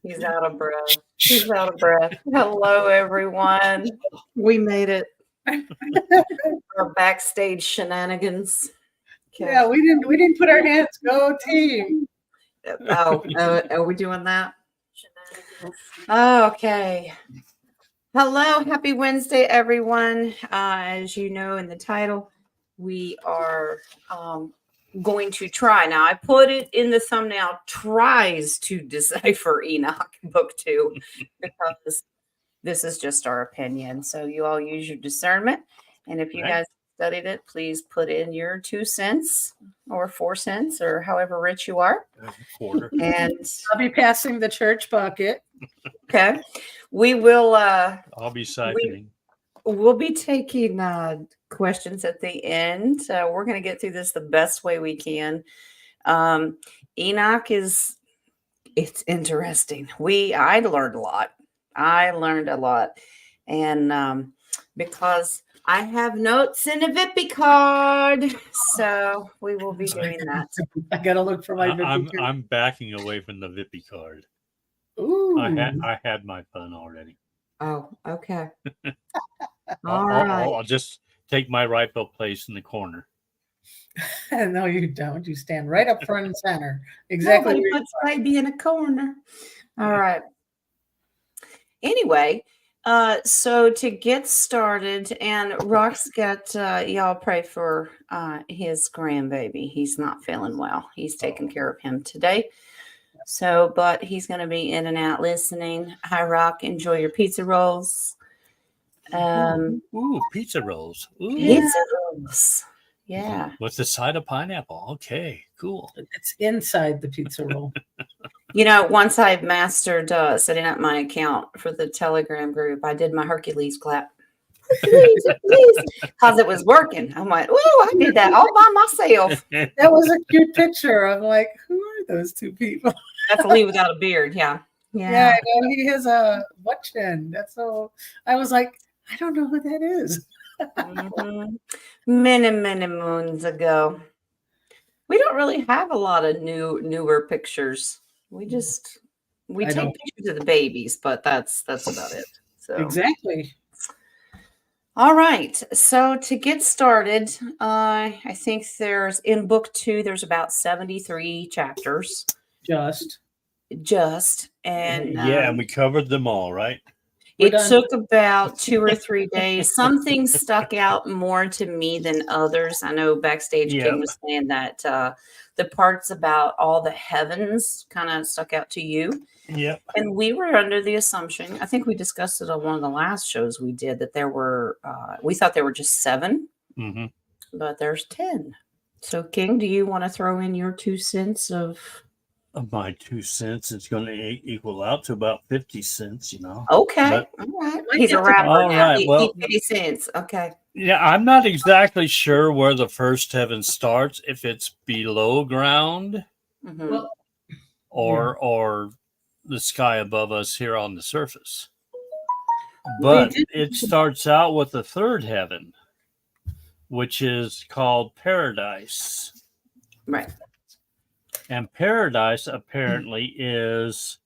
He's out of breath. He's out of breath. Hello, everyone. We made it. Our backstage shenanigans. Okay. Yeah, we didn't put our hands. Go team. Are we doing that? Okay. Hello, happy Wednesday, everyone. As you know in the title, we are going to try. Now, I put it in the thumbnail, tries to decipher Enoch book 2, because this is just our opinion. So you all use your discernment. And if you guys studied it, please put in your 2 cents or 4 cents or however rich you are. And I'll be passing the church bucket. Okay. We will. I'll be siphoning. We'll be taking questions at the end. We're going to get through this the best way we can. Enoch it's interesting. I learned a lot. And because I have notes in a Vippy card, so we will be doing that. I gotta look for my Vippy card. I'm backing away from the Vippy card. Ooh. I had my fun already. Oh, okay. All right. I'll just take my rightful place in the corner. No, you don't. You stand right up front and center. Exactly. Nobody puts baby in a corner. All right. Anyway, so to get started, and Rock's got y'all pray for his grandbaby. He's not feeling well. He's taking care of him today. So, but he's going to be in and out listening. Hi, Rock. Enjoy your pizza rolls. Ooh, pizza rolls. Ooh. Pizza rolls. Yeah. With the side of pineapple. Okay, cool. It's inside the pizza roll. You know, once I've mastered setting up my account for the Telegram group, I did my Hercules clap. Because it was working. I'm like, oh, I did that all by myself. That was a cute picture. I'm like, who are those 2 people? That's Lee without a beard. Yeah. Yeah, I know he has a butt chin. That's so. I was like, I don't know who that is. Mm-hmm. Many moons ago. We don't really have a lot of newer pictures. We take pictures of the babies, but that's about it. So exactly. All right. So to get started, I think in book 2, there's about 73 chapters. Just. And and we covered them all, right? It took about 2 or 3 days. Some things stuck out more to me than others. I know Backstage King was saying that the parts about all the heavens kind of stuck out to you. Yeah. And we were under the assumption, I think we discussed it on one of the last shows we did, that there were, we thought there were just 7, but there's 10. So, King, do you want to throw in your 2 cents of my 2 cents? It's going to equal out to about 50 cents, you know. Okay. All right. He's a rapper now. Right. Well, 50 cents. Okay. Yeah, I'm not exactly sure where the first heaven starts, if it's below ground or the sky above us here on the surface. But it starts out with the 3rd heaven, which is called paradise. Right. And paradise apparently is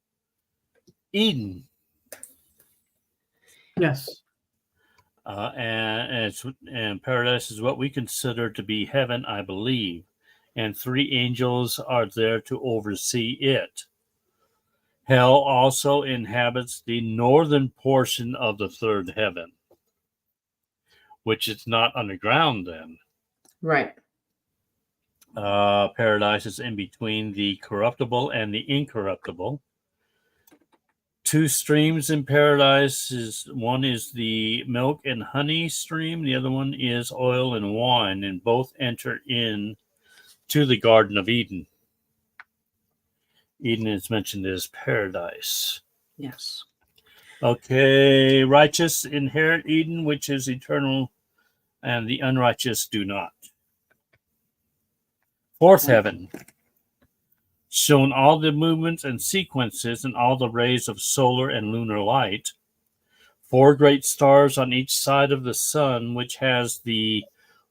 Eden. Yes. And paradise is what we consider to be heaven, I believe. And 3 angels are there to oversee it. Hell also inhabits the northern portion of the 3rd heaven, which is not underground then. Right. Paradise is in between the corruptible and the incorruptible. 2 streams in paradise one is the milk and honey stream, the other one is oil and wine, and both enter in to the Garden of Eden. Eden is mentioned as paradise. Yes. Okay, righteous inherit Eden, which is eternal, and the unrighteous do not. 4th heaven, shown all the movements and sequences and all the rays of solar and lunar light. 4 great stars on each side of the sun, which has the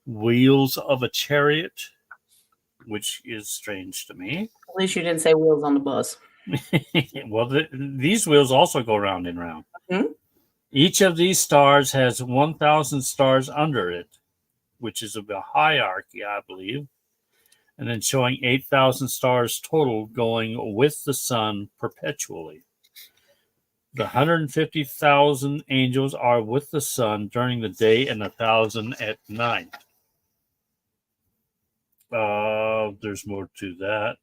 wheels of a chariot, which is strange to me. At least you didn't say wheels on the bus. Well, these wheels also go round and round. Mhm. Each of these stars has 1,000 stars under it, which is a hierarchy, I believe, and then showing 8,000 stars total going with the sun perpetually. The 150,000 angels are with the sun during the day and 1,000 at night. There's more to that,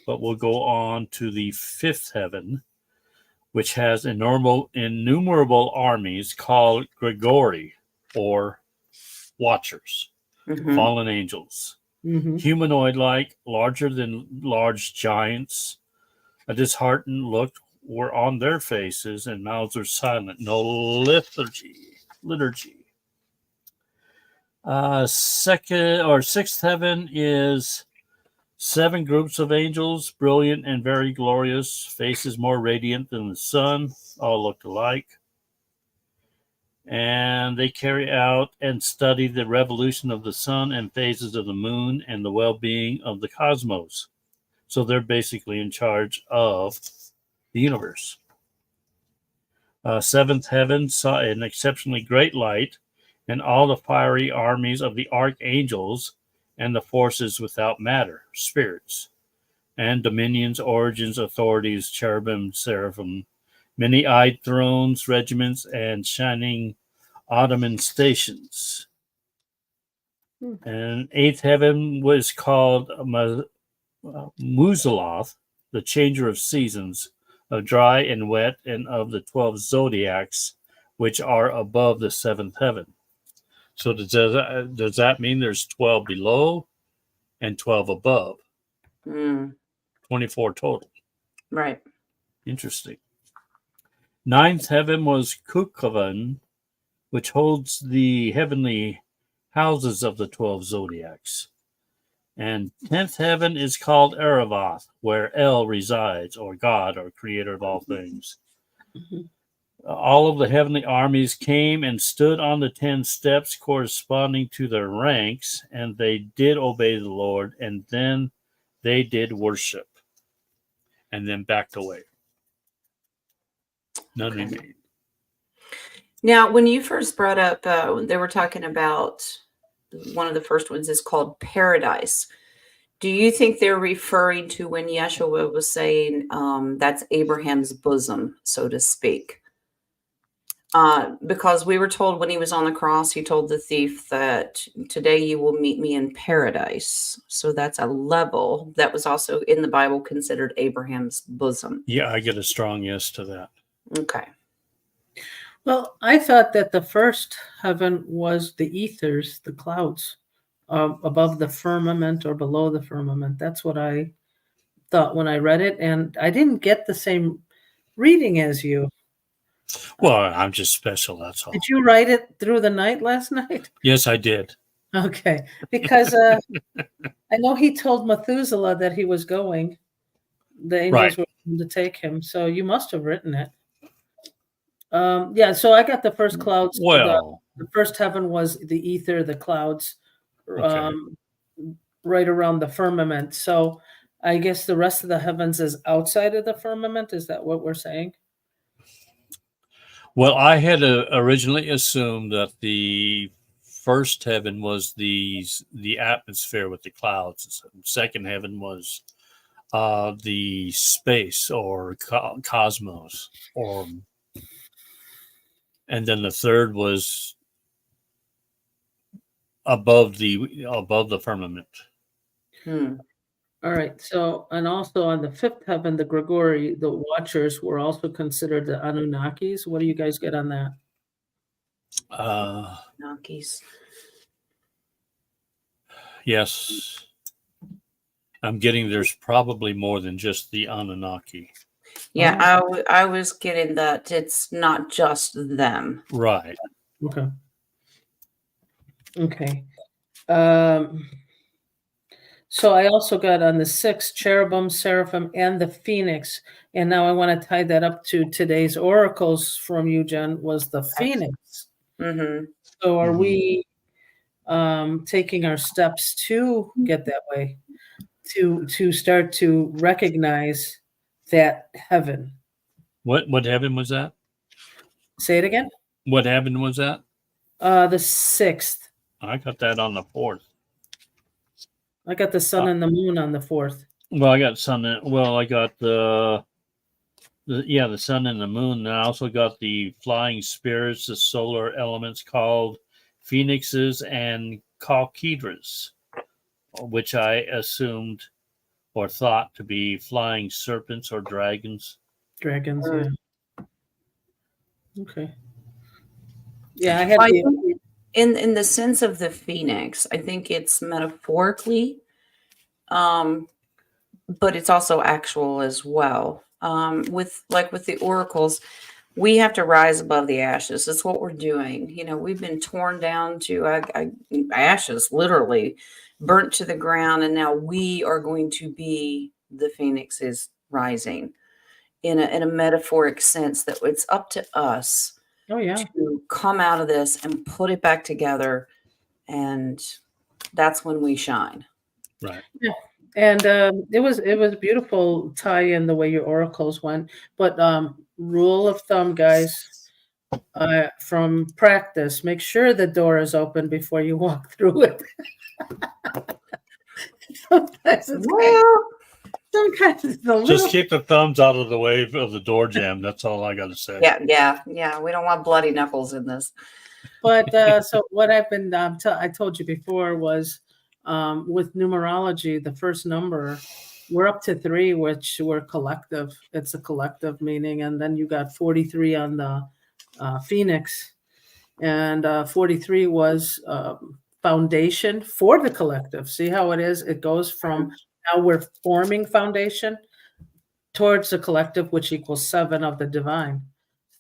but we'll go on to the fifth heaven, which has innumerable armies called Grigori, or watchers, Mhm. fallen angels, Mhm. humanoid-like, larger than large giants. A disheartened look were on their faces, and mouths are silent. No liturgy. Sixth heaven is 7 groups of angels, brilliant and very glorious, faces more radiant than the sun, all look alike. And they carry out and study the revolution of the sun and phases of the moon and the well-being of the cosmos. So they're basically in charge of the universe. Seventh heaven saw an exceptionally great light, and all the fiery armies of the archangels and the forces without matter, spirits, and dominions, origins, authorities, cherubim, seraphim, many-eyed thrones, regiments, and shining ottoman stations. And eighth heaven was called Muzaloth, the changer of seasons, of dry and wet, and of the 12 zodiacs, which are above the seventh heaven. So does that mean there's 12 below and 12 above? 24 total. Right. Interesting. Ninth heaven was Kukovan, which holds the heavenly houses of the 12 zodiacs. And 10th heaven is called Aravath, where El resides, or God, or creator of all things. Mhm. All of the heavenly armies came and stood on the 10 steps corresponding to their ranks, and they did obey the Lord, and then they did worship, and then backed away. None Okay. remained. Now, when you first brought up, they were talking about one of the first ones is called paradise. Do you think they're referring to when Yeshua was saying that's Abraham's bosom, so to speak? Because we were told when he was on the cross, he told the thief that today you will meet me in paradise. So that's a level that was also in the Bible considered Abraham's bosom. Yeah, I get a strong yes to that. Okay. Well, I thought that the first heaven was the ethers, the clouds, above the firmament or below the firmament. That's what I thought when I read it, and I didn't get the same reading as you. Well, I'm just special, that's all. Did you write it through the night last night? Yes, I did. Okay, because I know he told Methuselah that he was going. The angels were going to take him, so you must have written it. Yeah, so I got the first clouds. Well, the first heaven was the ether, the clouds, okay. right around the firmament. So I guess the rest of the heavens is outside of the firmament. Is that what we're saying? Well, I had originally assumed that the first heaven was the atmosphere with the clouds. Second heaven was the space or cosmos, and then the third was above the firmament. All right. So, and also on the fifth heaven, the Grigori, the watchers were also considered the Anunnakis. What do you guys get on that? Nokis. Yes, I'm getting there's probably more than just the Anunnaki. Yeah, I was getting that it's not just them. Right. Okay. Okay. So I also got on the sixth cherubim, seraphim, and the phoenix. And now I want to tie that up to today's oracles from you, Jen, was the phoenix. Mm-hmm. So are we taking our steps to get that way, to start to recognize that heaven. What heaven was that? Say it again. What heaven was that? The 6th. I got that on the 4th. I got the sun and the moon on the 4th. Well, I got sun. I got the sun and the moon. And I also got the flying spirits, the solar elements called phoenixes and chalkidras, which I assumed or thought to be flying serpents or dragons. Dragons, Mm. yeah. Okay. Yeah, I had Well, I the think in the sense of the phoenix, I think it's metaphorically, but it's also actual as well. With the oracles, we have to rise above the ashes. That's what we're doing. You know, we've been torn down to ashes, literally burnt to the ground, and now we are going to be the phoenixes rising in a metaphoric sense, that it's up to us oh yeah. to come out of this and put it back together, and that's when we shine. Right. And it was beautiful tie in the way your oracles went. But rule of thumb, guys, from practice, make sure the door is open before you walk through it. Sometimes it's sometimes it's a little. Just keep the thumbs out of the way of the door jam. That's all I got to say. Yeah. We don't want bloody knuckles in this. But so what I've been I told you before was with numerology, the first number, we're up to 3, which we're collective. It's a collective meaning, and then you got 43 on the Phoenix, and 43 was foundation for the collective. See how it is? It goes from now we're forming foundation towards the collective, which equals 7 of the divine.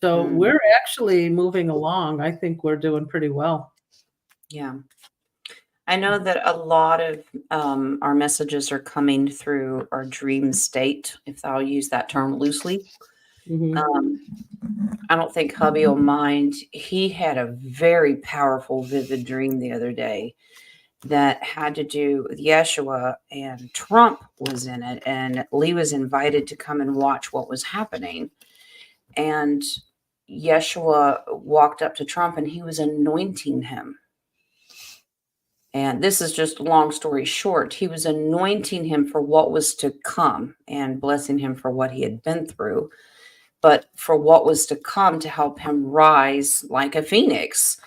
So we're actually moving along. I think we're doing pretty well. Yeah. I know that a lot of our messages are coming through our dream state, if I'll use that term loosely. Mhm. I don't think hubby will mind. He had a very powerful, vivid dream the other day that had to do with Yeshua, and Trump was in it, and Lee was invited to come and watch what was happening. And Yeshua walked up to Trump and he was anointing him. And this is just a long story short. He was anointing him for what was to come and blessing him for what he had been through, but for what was to come to help him rise like a phoenix.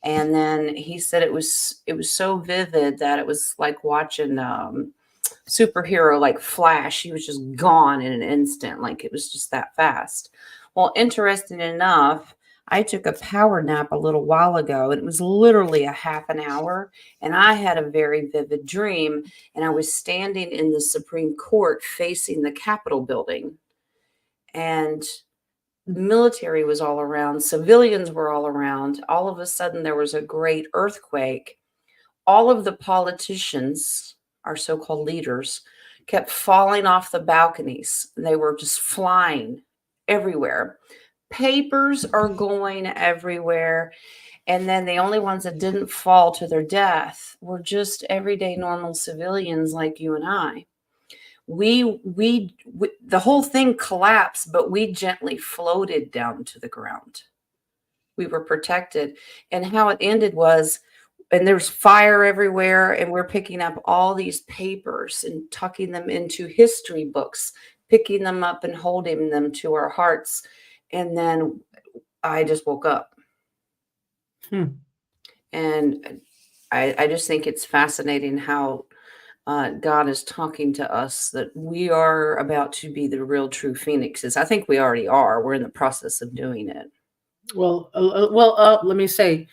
And then he said it was so vivid that it was like watching superhero like Flash. He was just gone in an instant. Like it was just that fast. Well, interesting enough, I took a power nap a little while ago, and it was literally a half an hour. And I had a very vivid dream, and I was standing in the Supreme Court facing the Capitol building. And the military was all around, civilians were all around. All of a sudden, there was a great earthquake. All of the politicians, our so-called leaders, kept falling off the balconies. They were just flying everywhere. Papers are going everywhere. And then the only ones that didn't fall to their death were just everyday normal civilians like you and I. We the whole thing collapsed, but we gently floated down to the ground. We were protected. And how it ended was, and there's fire everywhere, and we're picking up all these papers and tucking them into history books, picking them up and holding them to our hearts. And then I just woke up. And I just think it's fascinating how God is talking to us, that we are about to be the real true phoenixes. I think we already are. We're in the process of doing it. Well, let me say,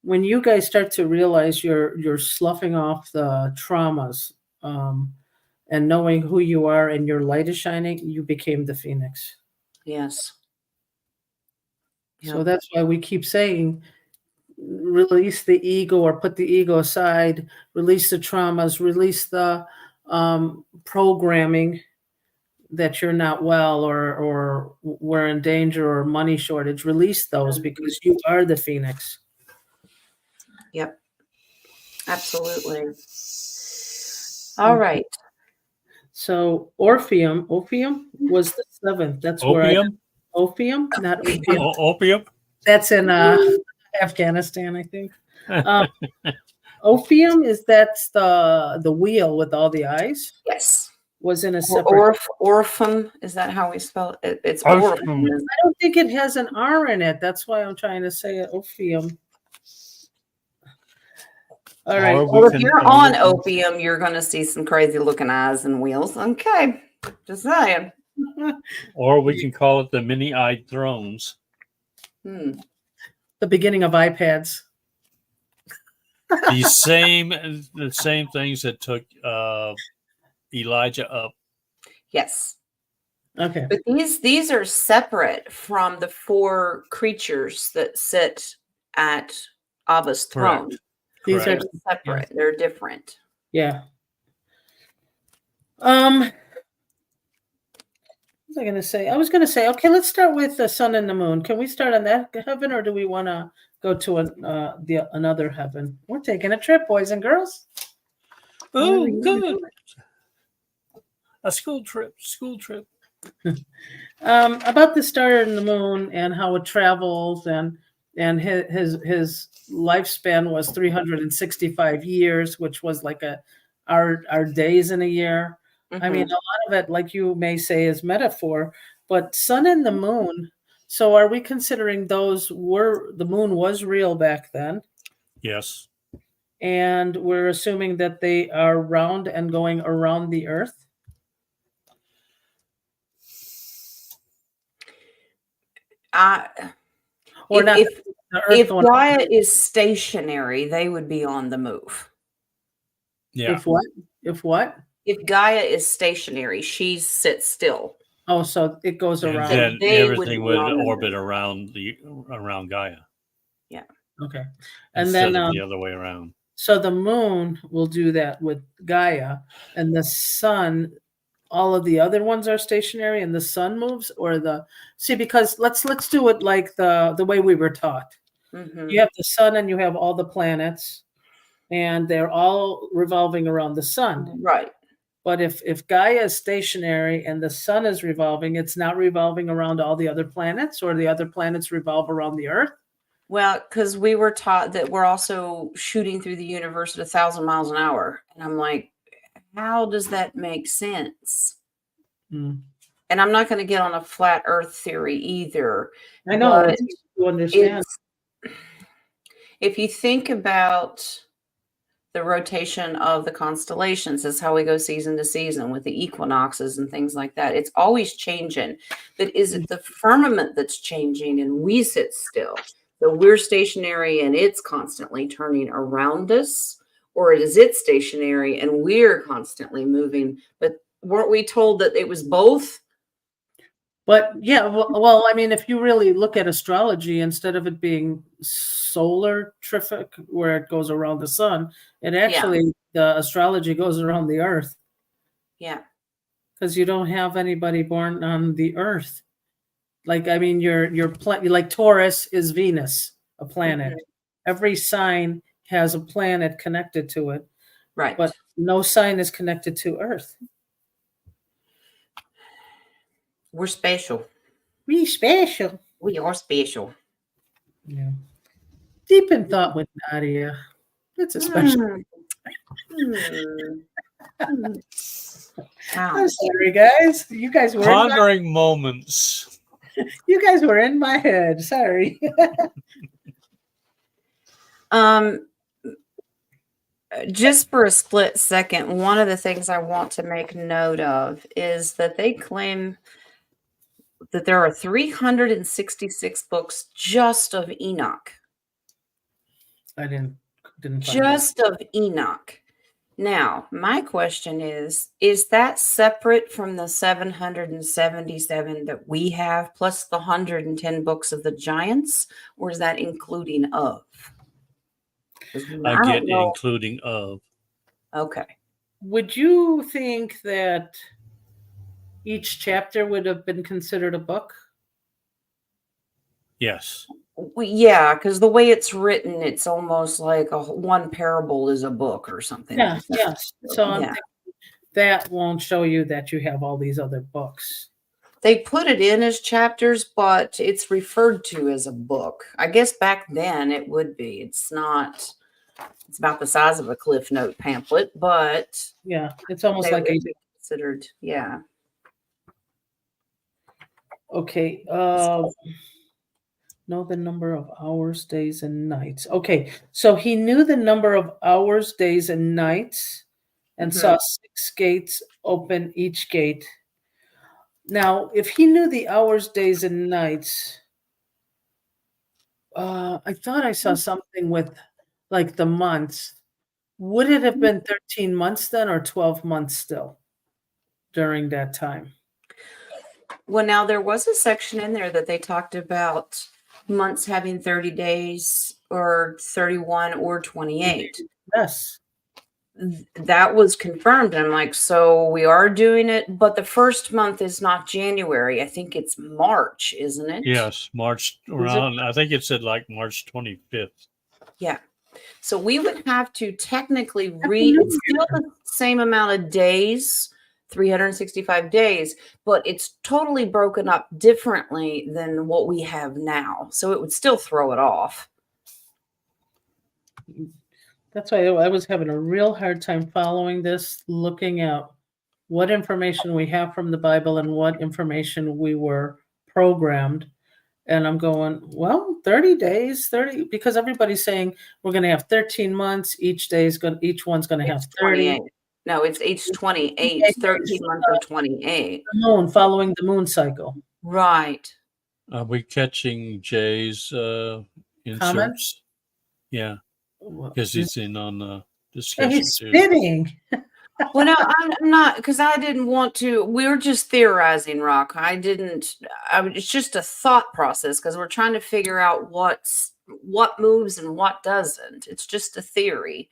when you guys start to realize you're sloughing off the traumas and knowing who you are and your light is shining, you became the phoenix. Yes. So that's why we keep saying, release the ego, or put the ego aside, release the traumas, release the programming that you're not well, or we're in danger, or money shortage. Release those, because you are the phoenix. Yep. Absolutely. All right. So Orpheum was the seventh. That's where Opium? Opium, not opium. Opium? That's in Afghanistan, I think. Ophium that's the wheel with all the eyes. Yes. Was in a Or separate. Orphan, is that how we spell it? It's Orphan. Orphan. I don't think it has an R in it. That's why I'm trying to say it. Ophium. All right. Or we Well, if can- you're on opium, you're going to see some crazy looking eyes and wheels. Okay. Just saying. Or we can call it the many-eyed thrones. Hmm. The beginning of iPads. The same things that took Elijah up. Yes. Okay. But these are separate from the 4 creatures that sit at Abba's throne. Correct. These They're are separate. They're different. yeah. What was I going to say? I was going to say, okay, let's start with the sun and the moon. Can we start on that heaven, or do we want to go to another heaven? We're taking a trip, boys and girls. Oh, good. A school trip. About the star and the moon and how it travels, and his lifespan was 365 years, which was like our days in a year. I mean, a lot of it, like you may say, is metaphor, but sun and the moon. So are we considering the moon was real back then? Yes. And we're assuming that they are round and going around the earth? Or not? If Gaia is stationary, they would be on the move. Yeah. If what? If what? If Gaia is stationary, she sits still. Oh, so it goes And around. then They everything would would be on the orbit moon. around Gaia. Yeah. Okay. And Instead then of the other way around. so the moon will do that with Gaia, and the sun, all of the other ones are stationary and the sun moves, or because let's do it like the way we were taught. Mhm. You have the sun and you have all the planets, and they're all revolving around the sun. Right. But if Gaia is stationary and the sun is revolving, it's not revolving around all the other planets, or the other planets revolve around the earth? Well, because we were taught that we're also shooting through the universe at 1,000 miles an hour. And I'm like, how does that make sense? Mm. And I'm not going to get on a flat earth theory either. I know. But You understand. If you think about the rotation of the constellations, is how we go season to season with the equinoxes and things like that. It's always changing. But is it the firmament that's changing and we sit still? So we're stationary and it's constantly turning around us, or is it stationary and we're constantly moving? But weren't we told that it was both? But yeah, well, I mean, if you really look at astrology, instead of it being solar traffic where it goes around the sun, it actually the astrology goes around the earth. Yeah. Because you don't have anybody born on the earth. Like, I mean, like Taurus is Venus, a planet. Mhm. Every sign has a planet connected to it. Right. But no sign is connected to Earth. We're special. We special. We are special. Yeah. Deep in thought with Nadia. It's a special. Wow. I'm sorry, guys. You guys were Pondering moments. you guys were in my head. Sorry. Just for a split second, one of the things I want to make note of is that they claim that there are 366 books just of Enoch. I didn't find Just of Enoch. Now, my question is that separate from the 777 that we have, plus the 110 books of the giants, or is that including of? I get including of. Okay. Would you think that each chapter would have been considered a book? Yes. Well, yeah, because the way it's written, it's almost like one parable is a book or something. Yeah, like that. yes. So I'm Yeah. thinking that won't show you that you have all these other books. They put it in as chapters, but it's referred to as a book. I guess back then it would be. It's not. It's about the size of a Cliff Note pamphlet, but Yeah, it's almost they like would be considered. Yeah. okay. Know the number of hours, days, and nights. Okay, so he knew the number of hours, days, and nights, and saw 6 gates open each gate. Now, if he knew the hours, days, and nights, I thought I saw something with like the months. Would it have been 13 months then, or 12 months still during that time? Well, now there was a section in there that they talked about months having 30 days or 31 or 28. Yes. That was confirmed. I'm like, so we are doing it, but the first month is not January. I think it's March, isn't it? Yes, March around. I think it said like March 25th. Yeah. So we would have to technically read. It's still the same amount of days, 365 days, but it's totally broken up differently than what we have now. So it would still throw it off. That's why I was having a real hard time following this, looking at what information we have from the Bible and what information we were programmed. And I'm going, well, 30 days, 30, because everybody's saying we're going to have 13 months. Each one's going to have 30. 28. No, it's each 28, 13 months of 28. The moon, following the moon cycle. Right. Are we catching Jay's inserts? Comments? Yeah, because he's in on the Yeah, discussion he's too. spitting. Well, no, I'm not, because I didn't want to. We were just theorizing, Rock. It's just a thought process because we're trying to figure out what moves and what doesn't. It's just a theory.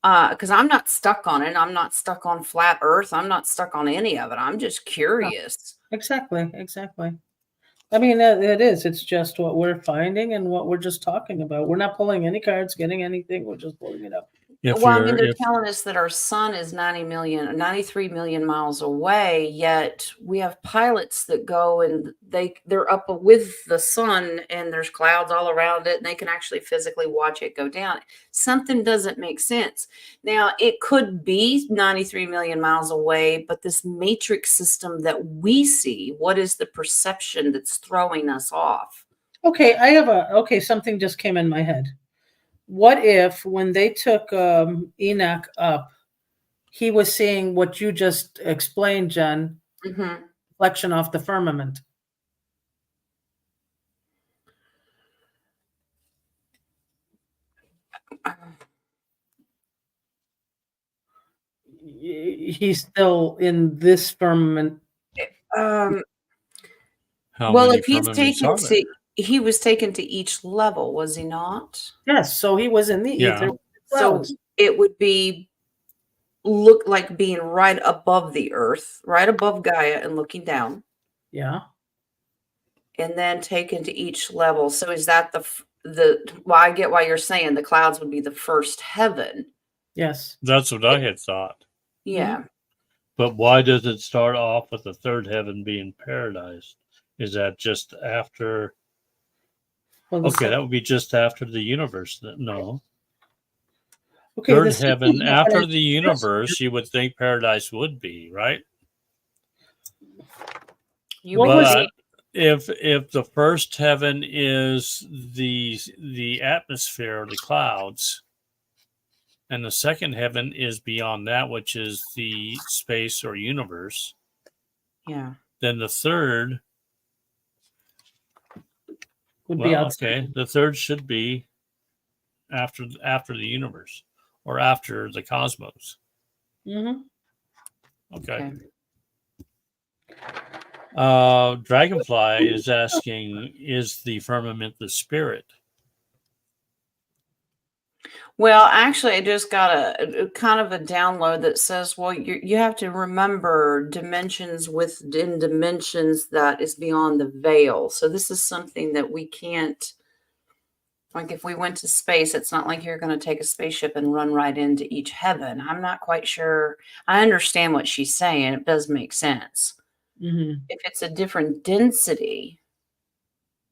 Because I'm not stuck on it. I'm not stuck on flat Earth. I'm not stuck on any of it. I'm just curious. Exactly. I mean, it is. It's just what we're finding and what we're just talking about. We're not pulling any cards, getting anything. We're just pulling it up. They're telling us that our sun is 93 million miles away, yet we have pilots that go and they're up with the sun and there's clouds all around it and they can actually physically watch it go down. Something doesn't make sense. Now, it could be 93 million miles away, but this matrix system that we see, what is the perception that's throwing us off? Okay, something just came in my head. What if when they took Enoch up, he was seeing what you just explained, Jen, reflection off the firmament? He's still in this firmament. How well, many if he's firmaments are there? he was taken to each level, was he not? Yes, so he was in the ether. So it would look like being right above the earth, right above Gaia and looking down. Yeah. And then taken to each level. So is that well, I get why you're saying the clouds would be the first heaven. Yes. That's what I had thought. Yeah. But why does it start off with the third heaven being paradise? Is that just after? Well, that would be just after the universe. No. Okay, Third heaven after the universe, you would think paradise would be, right? But if the first heaven is the atmosphere, the clouds, and the second heaven is beyond that, which is the space or universe. Yeah. Then the third would be outside. Okay. The third should be after the universe or after the cosmos. Okay. Dragonfly is asking, is the firmament the spirit? Well, actually, I just got a kind of a download that says, well, you have to remember dimensions within dimensions that is beyond the veil. So this is something that we can't Like if we went to space, it's not like you're going to take a spaceship and run right into each heaven. I'm not quite sure. I understand what she's saying. It does make sense. Mm-hmm. If it's a different density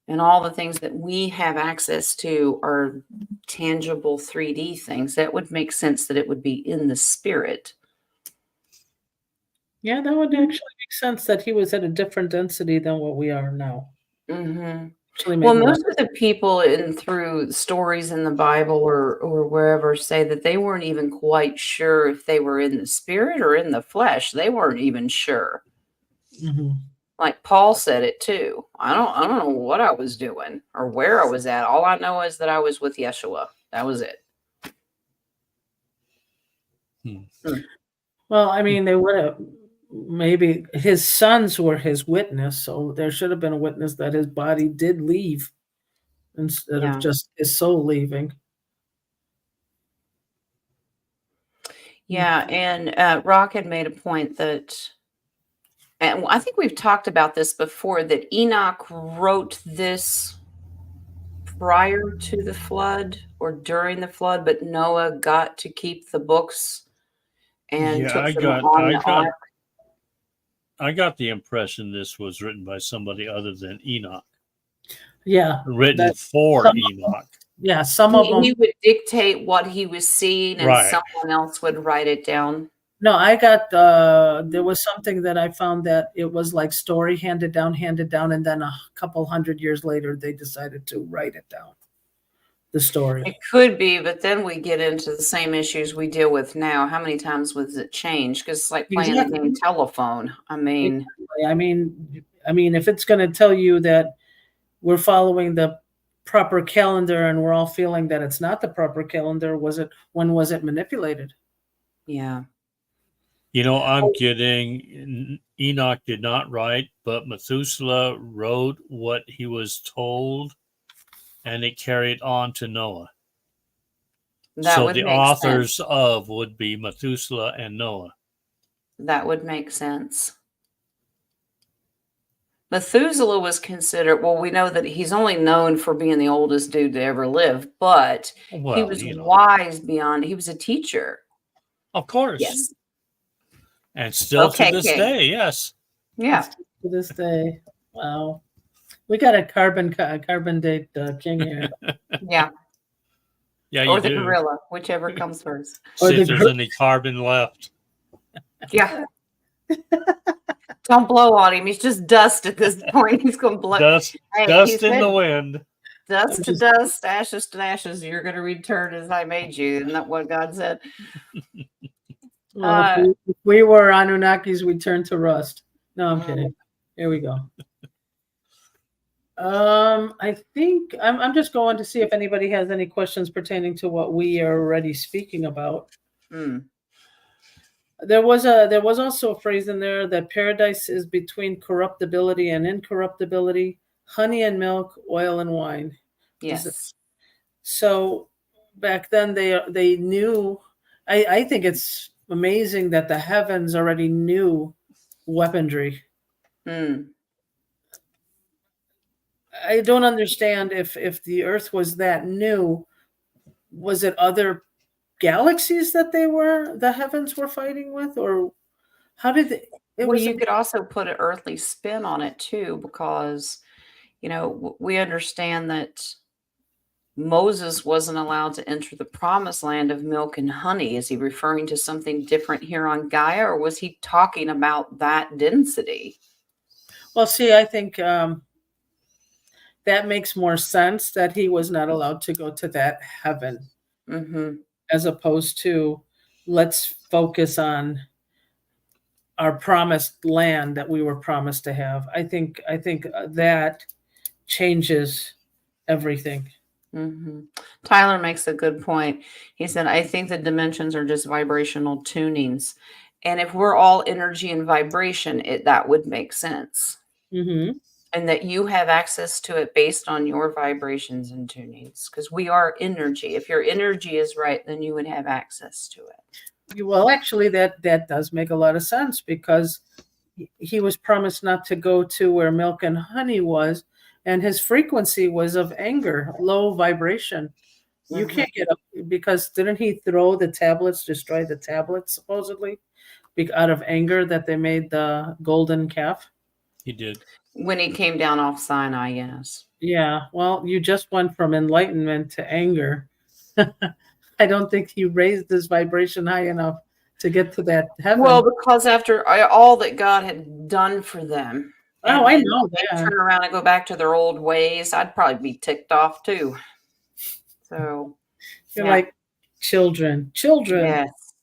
and all the things that we have access to are tangible 3D things, that would make sense that it would be in the spirit. Yeah, that would actually make sense that he was at a different density than what we are now. Mm-hmm. Actually, Well, make more. most of the people through stories in the Bible or wherever say that they weren't even quite sure if they were in the spirit or in the flesh. They weren't even sure. Mm-hmm. Like Paul said it too. I don't know what I was doing or where I was at. All I know is that I was with Yeshua. That was it. Well, I mean, they would have maybe his sons were his witness, so there should have been a witness that his body did leave instead Yeah. of just his soul leaving. Yeah, and Rock had made a point that, and I think we've talked about this before, that Enoch wrote this prior to the flood or during the flood, but Noah got to keep the books and Yeah, took them on the ark. I got the impression this was written by somebody other than Enoch. Yeah, Written that- for some- Enoch. yeah, some of them. He would dictate what he was seeing, and Right. someone else would write it down. No, I got there was something that I found that it was like story handed down, and then a couple hundred years later they decided to write it down. The story. It could be, but then we get into the same issues we deal with now. How many times was it changed? Because it's like playing the game telephone. I mean, I mean, if it's going to tell you that we're following the proper calendar and we're all feeling that it's not the proper calendar, when was it manipulated? yeah. You know, I'm kidding. Enoch did not write, but Methuselah wrote what he was told, and it carried on to Noah. That So would the make authors sense. of would be Methuselah and Noah. That would make sense. Methuselah was considered, well, we know that he's only known for being the oldest dude to ever live, but he Well, was you know, wise beyond, he was a teacher. of course. Yes. And still Okay, to this King. day, yes. Yeah. To this day. Wow. We got a carbon date king here. Yeah. Yeah, you Or the do. gorilla, whichever comes first. Or See the if there's gor- any carbon left. Yeah. Don't blow on him. He's just dust at this point. He's going to blow. Dust, Hey, dust he in the said, wind. dust to dust, ashes to ashes. You're going to return as I made you. Isn't that what God said? Well, if we were Anunnakis, we'd turn to rust. No, I'm kidding. Here we go. I think I'm just going to see if anybody has any questions pertaining to what we are already speaking about. There was also a phrase in there that paradise is between corruptibility and incorruptibility, honey and milk, oil and wine. Yes. So back then they knew. I think it's amazing that the heavens already knew weaponry. I don't understand if the Earth was that new. Was it other galaxies that the heavens were fighting with, or how did they? You could also put an earthly spin on it too, because we understand that Moses wasn't allowed to enter the promised land of milk and honey. Is he referring to something different here on Gaia, or was he talking about that density? Well, see, I think that makes more sense that he was not allowed to go to that heaven, as opposed to let's focus on our promised land that we were promised to have. I think that changes everything. Tyler makes a good point. He said, I think the dimensions are just vibrational tunings. And if we're all energy and vibration, that would make sense. And that you have access to it based on your vibrations and tunings, because we are energy. If your energy is right, then you would have access to it. Well, actually, that does make a lot of sense, because he was promised not to go to where milk and honey was, and his frequency was of anger, low vibration. You can't get up because didn't he throw the tablets, destroy the tablets supposedly, out of anger that they made the golden calf? He did. When he came down off Sinai, yes. Yeah, well, you just went from enlightenment to anger. I don't think he raised his vibration high enough to get to that heaven. Well, because after all that God had done for them, oh, I then know they that. turn around and go back to their old ways, I'd probably be ticked off too. So You're yeah. like children. Yes.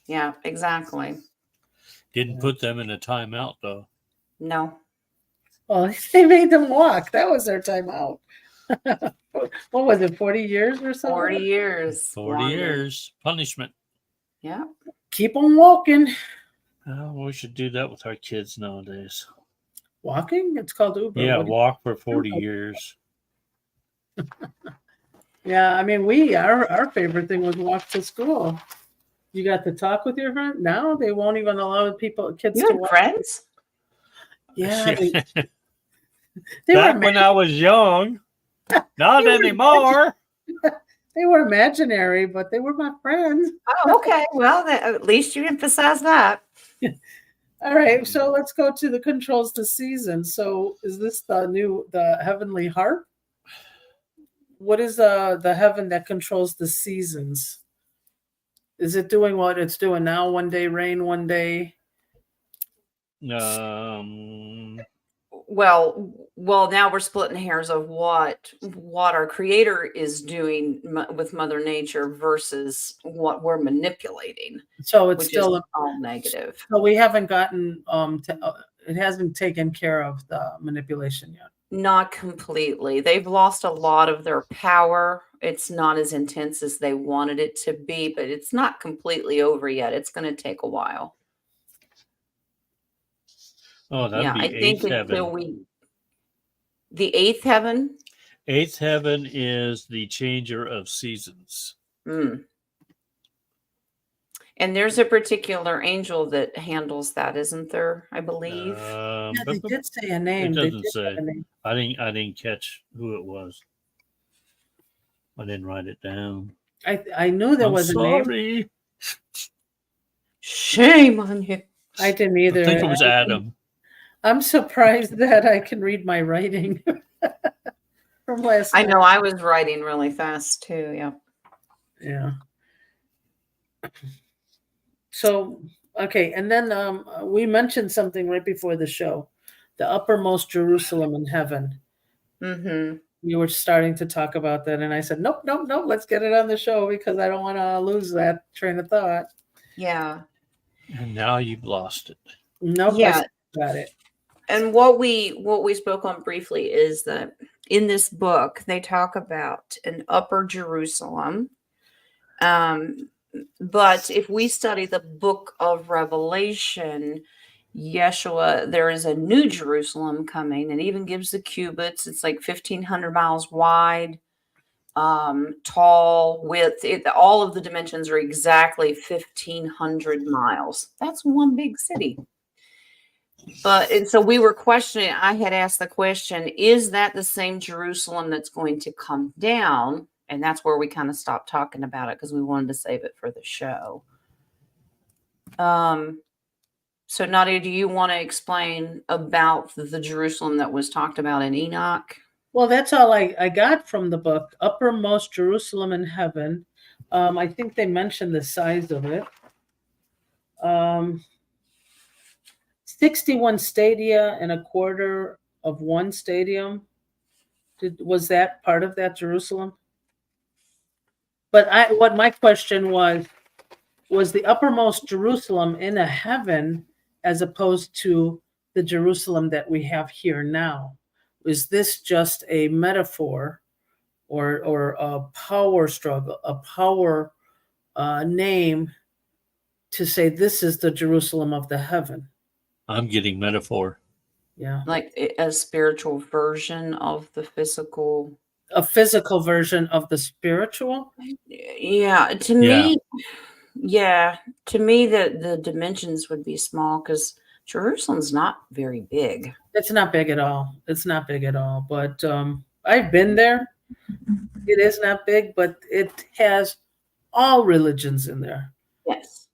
Yeah, exactly. Didn't put them in a timeout though. No. Well, they made them walk. That was their time out. What was it, 40 years or something? 40 years. 40 longer. years punishment. Yeah. Keep them walking. Oh, we should do that with our kids nowadays. Walking? It's called Uber. Yeah, What do walk for 40 years. Yeah, I mean, our favorite thing was walk to school. You got to talk with your friend. Now they won't even allow kids You to had walk. friends? Yeah, they Back were when I was young. Not They were anymore. they were imaginary, but they were my friends. Oh, okay. Well, at least you emphasize that. All right, so let's go to the controls the season. So is this the heavenly harp? What is the heaven that controls the seasons? Is it doing what it's doing now? One day rain, one day. Well, now we're splitting hairs of what our creator is doing with Mother Nature versus what we're manipulating. So it's which still is all negative. So we haven't gotten it hasn't taken care of the manipulation yet. Not completely. They've lost a lot of their power. It's not as intense as they wanted it to be, but it's not completely over yet. It's going to take a while. Oh, that'd be I think eighth until heaven. The eighth heaven. Eighth heaven is the changer of seasons. And there's a particular angel that handles that, isn't there? I believe. Yeah, they did say a name. It They doesn't did say. have a name. I didn't catch who it was. I didn't write it down. I knew there was a name. Sorry. Shame on you. I didn't either. I think it was Adam. I'm surprised that I can read my writing from last I night. know I was writing really fast too. Yeah. Yeah. So, okay. And then we mentioned something right before the show, the uppermost Jerusalem in heaven. Mm-hmm. You were starting to talk about that. And I said, nope. Let's get it on the show because I don't want to lose that train of thought. Yeah. And now you've lost it. Nope. Yeah. Got it. And what we spoke on briefly is that in this book, they talk about an upper Jerusalem. But if we study the book of Revelation, Yeshua, there is a new Jerusalem coming, and even gives the cubits. It's like 1,500 miles wide, tall, width. All of the dimensions are exactly 1,500 miles. That's one big city. And so we were questioning, I had asked the question, is that the same Jerusalem that's going to come down? And that's where we kind of stopped talking about it because we wanted to save it for the show. So Nadia, do you want to explain about the Jerusalem that was talked about in Enoch? Well, that's all I got from the book, Uppermost Jerusalem in Heaven. I think they mentioned the size of it. 61 stadia and a quarter of one stadium. Was that part of that Jerusalem? But what my question was the uppermost Jerusalem in a heaven as opposed to the Jerusalem that we have here now? Is this just a metaphor or a power struggle, a power name to say this is the Jerusalem of the heaven? I'm getting metaphor. Yeah. Like a spiritual version of the physical. A physical version of the spiritual? Yeah. To me, the dimensions would be small because Jerusalem's not very big. It's not big at all. It's not big at all. But I've been there. It is not big, but it has all religions in there. Yes.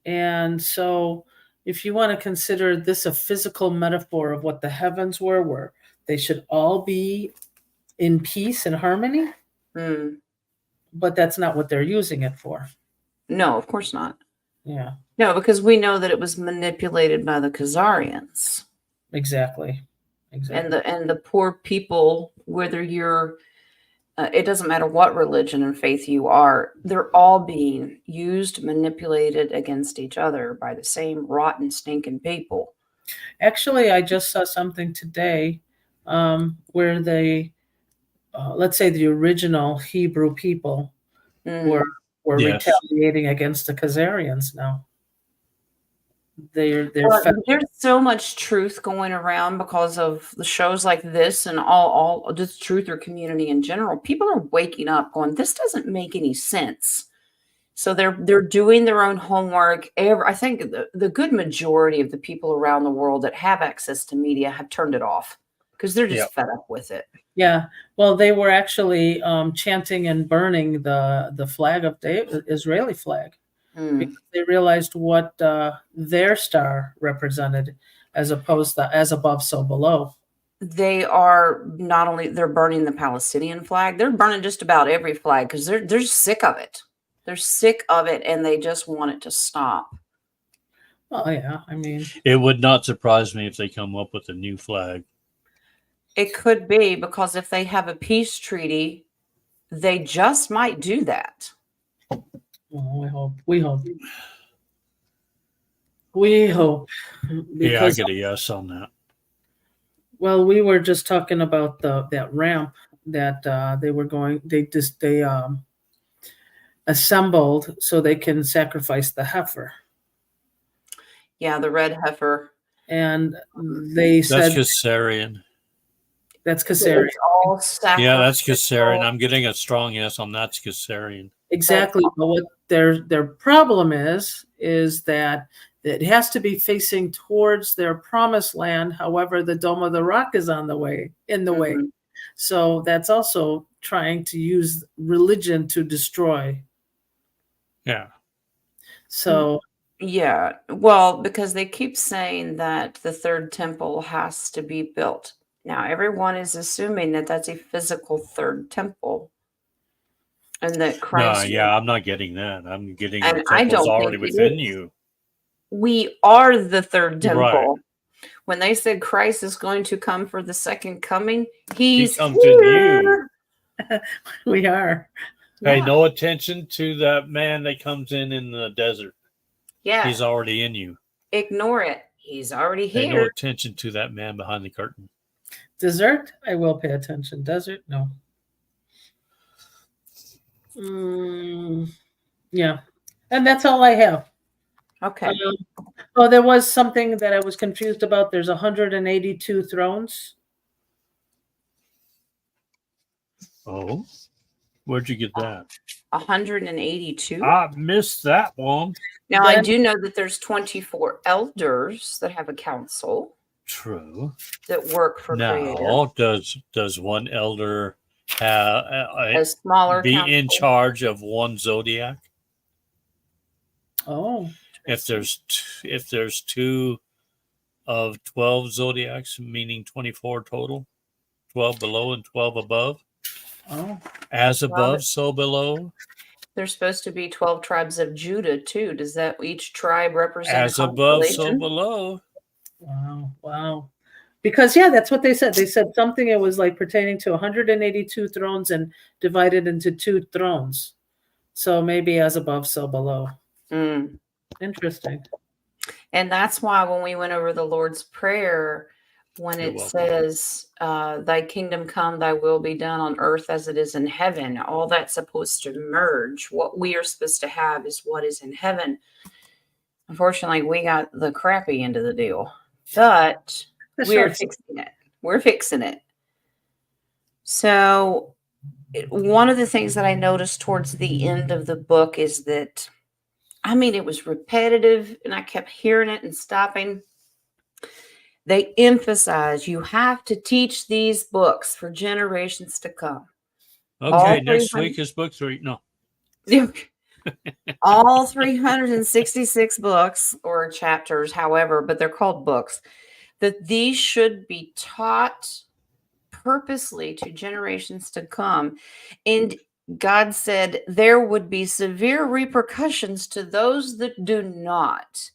And so if you want to consider this a physical metaphor of what the heavens were, where they should all be in peace and harmony, but that's not what they're using it for. No, of course not. Yeah, No, because we know that it was manipulated by the Khazarians. exactly. And the poor people, whether you're, it doesn't matter what religion and faith you are, they're all being used, manipulated against each other by the same rotten, stinking people. Actually, I just saw something today where they, let's say the original Hebrew people were Yes. retaliating against the Khazarians now. They're There's so much truth going around because of the shows like this and all just truth or community in general. People are waking up going, this doesn't make any sense. So they're doing their own homework. I think the good majority of the people around the world that have access to media have turned it off because they're just fed up with it. Yeah. Well, they were actually chanting and burning the flag of the Israeli flag. Because they realized what their star represented, as opposed to as above, so below. They are not only they're burning the Palestinian flag, they're burning just about every flag because they're sick of it. They're sick of it, and they just want it to stop. Well, yeah, I mean, it would not surprise me if they come up with a new flag. It could be because if they have a peace treaty, they just might do that. Well, we hope. Yeah, I get a yes on that. Well, we were just talking about that ramp that they assembled so they can sacrifice the heifer. Yeah, the red heifer. And they said that's Caesarian. That's Caesarian. Yeah, that's Caesarian. I'm getting a strong yes on that's Caesarian. Exactly. But what their problem is that it has to be facing towards their promised land. However, the Dome of the Rock is in the way. So that's also trying to use religion to destroy. Yeah. So. Yeah. Well, because they keep saying that the third temple has to be built. Now, everyone is assuming that that's a physical third temple. And that Christ. No, yeah, I'm not getting that. I'm getting and the temple's already within you. We are the third temple. Right. When they said Christ is going to come for the second coming, he comes here. In you. We are. Pay no attention to that man that comes in the desert. Yeah. He's already in you. Ignore it. He's already here. Pay no attention to that man behind the curtain. Desert, I will pay attention. Desert, no. Yeah. And that's all I have. Okay. There was something that I was confused about. There's 182 thrones. Oh, where'd you get that? 182. I missed that one. Now, I do know that there's 24 elders that have a council. True. That work for Creator. Now, does one elder have a smaller be council? In charge of one zodiac? Oh. If there's 2 of 12 zodiacs, meaning 24 total, 12 below and 12 above. Oh. As above, so below. There's supposed to be 12 tribes of Judah too. Does that each tribe represent as above, so below? Wow. Because that's what they said. They said something. It was like pertaining to 182 thrones and divided into 2 thrones. So maybe as above, so below. Interesting. And that's why when we went over the Lord's Prayer, when it says, thy kingdom come, thy will be done on earth as it is in heaven, all that's supposed to merge. What we are supposed to have is what is in heaven. Unfortunately, we got the crappy end of the deal, but we're fixing it. We're fixing it. So one of the things that I noticed towards the end of the book is that, it was repetitive and I kept hearing it and stopping. they emphasize you have to teach these books for generations to come. Okay, All next 300 week is book 3. No. all 366 books or chapters, however, but they're called books, that these should be taught purposely to generations to come. And God said there would be severe repercussions to those that do not.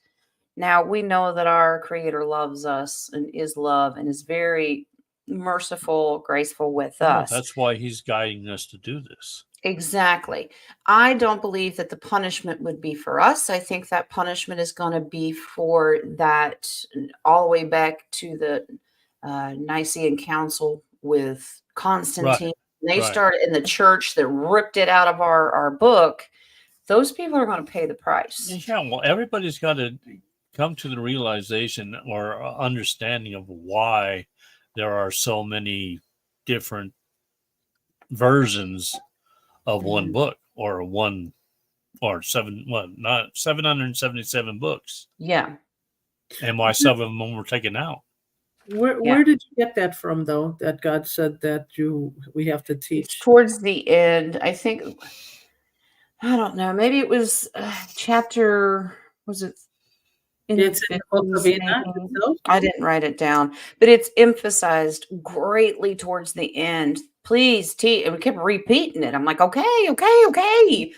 Now, we know that our Creator loves us and is love and is very merciful, graceful with No, us. that's why he's guiding us to do this. Exactly. I don't believe that the punishment would be for us. I think that punishment is going to be for that all the way back to the Nicene Council with Constantine. They right. started in the church that ripped it out of our book. Those people are going to pay the price. Yeah, well, everybody's got to come to the realization or understanding of why there are so many different versions of one Mhm. book or one or not 777 books, Yeah. and why some of them were taken out. Where did you get that from, though? That God said that we have to It's teach. towards the end. I think, I don't know, maybe it was chapter, was it in the It's in the book of 50s, Enoch maybe? itself. I didn't write it down, but it's emphasized greatly towards the end. Please teach. And we kept repeating it. I'm like, okay, okay, okay.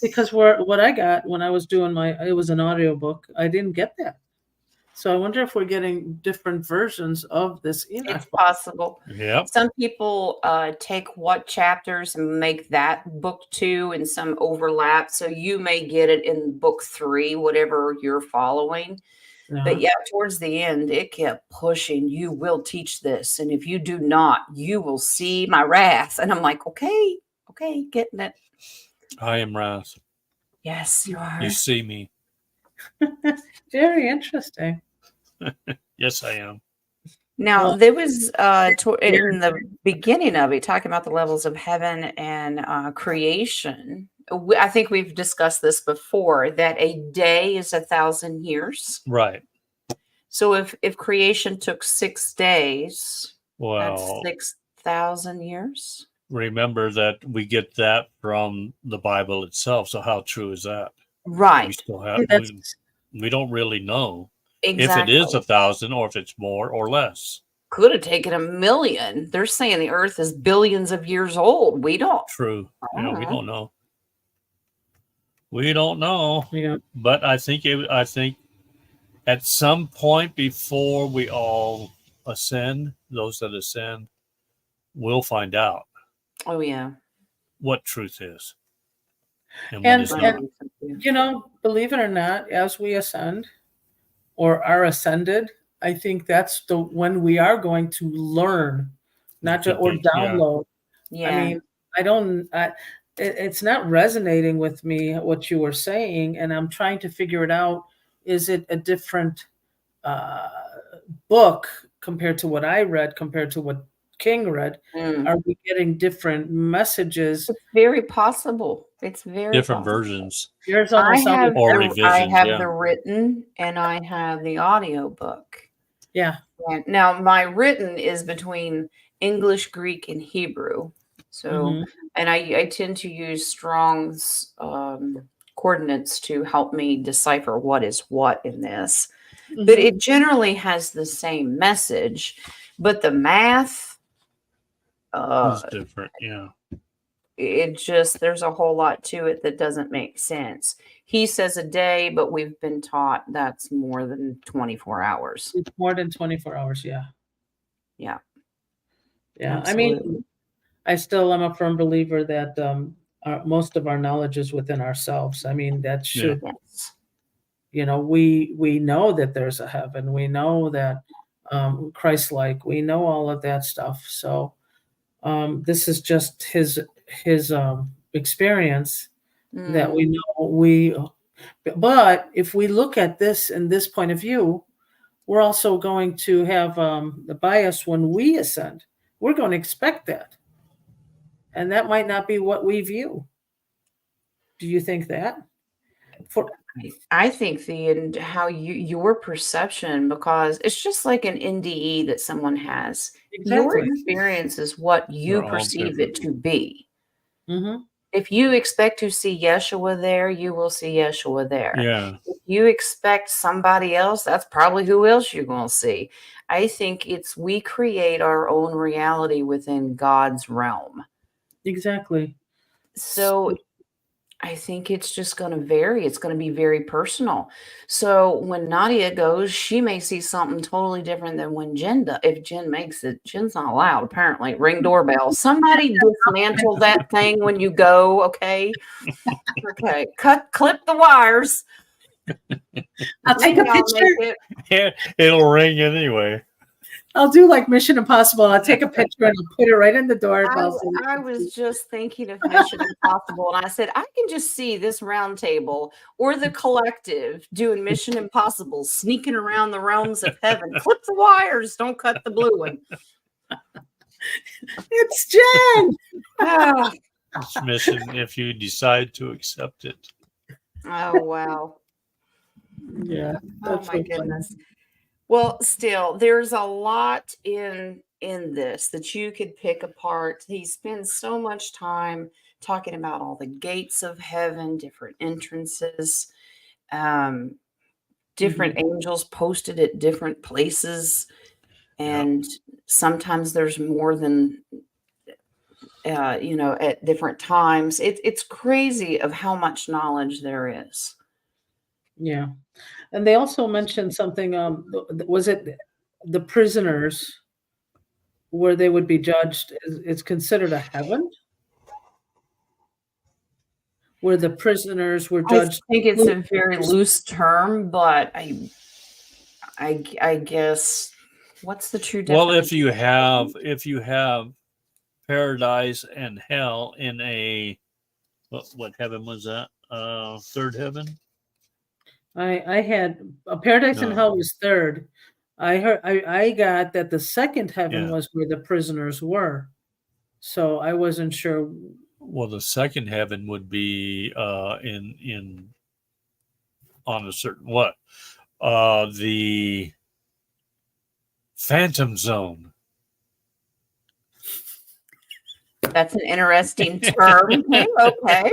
Because what I got when I was doing it was an audiobook. I didn't get that. So I wonder if we're getting different versions of this It's Enoch book. possible. Yep. Some people take what chapters and make that book 2 and some overlap. So you may get it in book 3, whatever you're following. But yeah, towards the end, it kept pushing. You will teach this. And if you do not, you will see my wrath. And I'm like, okay, getting it. I am wrath. Yes, you are. You see me. Very interesting. Yes, I am. Now, Well, there was in the beginning of it, talking about the levels of heaven and creation. I think we've discussed this before, that a day is 1,000 years. Right. So if creation took 6 days, that's Well, 6,000 years. remember that we get that from the Bible itself. So how true is that? We Right. still have. We don't really know Exactly. if it is 1,000 or if it's more or less. Could have taken 1,000,000. They're saying the earth is billions of years old. We don't. True. We know. don't know. We don't know. yeah. But I think at some point before we all ascend, those that ascend, we'll find out Oh, yeah. what truth is and what And is not. believe it or not, as we ascend or are ascended, I think that's when we are going to learn, not just or download. Yeah. I mean, it's not resonating with me what you were saying, and I'm trying to figure it out. Is it a different book compared to what I read, compared to what King read? Are we getting different messages? It's very possible. It's very Different possible. versions. There's I almost have Or I revisions, have yeah. the written and I have the audio book. yeah. And now my written is between English, Greek, and Hebrew. So, and I tend to use Strong's coordinates to help me decipher what is what in this. But it generally has the same message, but the math, It's different, yeah. it just, there's a whole lot to it that doesn't make sense. He says a day, but we've been taught that's more than 24 hours. It's more than 24 hours. Yeah. Yeah. Yeah. Absolutely. I mean, I still am a firm believer that most of our knowledge is within ourselves. I mean, that should, Yes. we know that there's a heaven. We know that Christ-like. We know all of that stuff. So this is just his experience that we know. But if we look at this in this point of view, we're also going to have the bias when we ascend. We're going to expect that. And that might not be what we view. Do you think that? I think and how your perception, because it's just like an NDE that someone has. Your Exactly. experience is what you We're all perceive it different. to be. Mm-hmm. If you expect to see Yeshua there, you will see Yeshua there. Yeah. If you expect somebody else, that's probably who else you're going to see. I think we create our own reality within God's realm. Exactly. So I think it's just going to vary. It's going to be very personal. So when Nadia goes, she may see something totally different than when Jen does. If Jen makes it, Jen's not allowed, apparently. Ring doorbell. Somebody dismantle that thing when you go, okay? Okay. Clip the wires. I'll take a Maybe I'll make picture. it. It'll ring anyway. I'll do like Mission Impossible. I'll take a picture and I'll put it right in the doorbell. So you I can was see. just thinking of Mission Impossible, and I said, I can just see this round table or the collective doing Mission Impossible, sneaking around the realms of heaven. Clip the wires, don't cut the blue one. It's Jen. Oh, It's mission if you decide to accept it. oh wow. Yeah. Oh That's my so goodness. Well, still, there's a lot in this that you could pick apart. He spends so much time talking about all the gates of heaven, different entrances, different angels posted at different places, and sometimes there's more than at different times. It's crazy of how much knowledge there is. Yeah. And they also mentioned something, was it the prisoners where they would be judged is considered a heaven? Where the prisoners were I judged. think it's a very loose term, but I guess what's the true Well, definition? if you have paradise and hell in a what heaven was that? Third heaven? I had a paradise and No. hell was third. I got that the second heaven Yeah. was where the prisoners were. So I wasn't sure. Well, the second heaven would be in on a certain what? The phantom zone. That's an interesting term. Okay.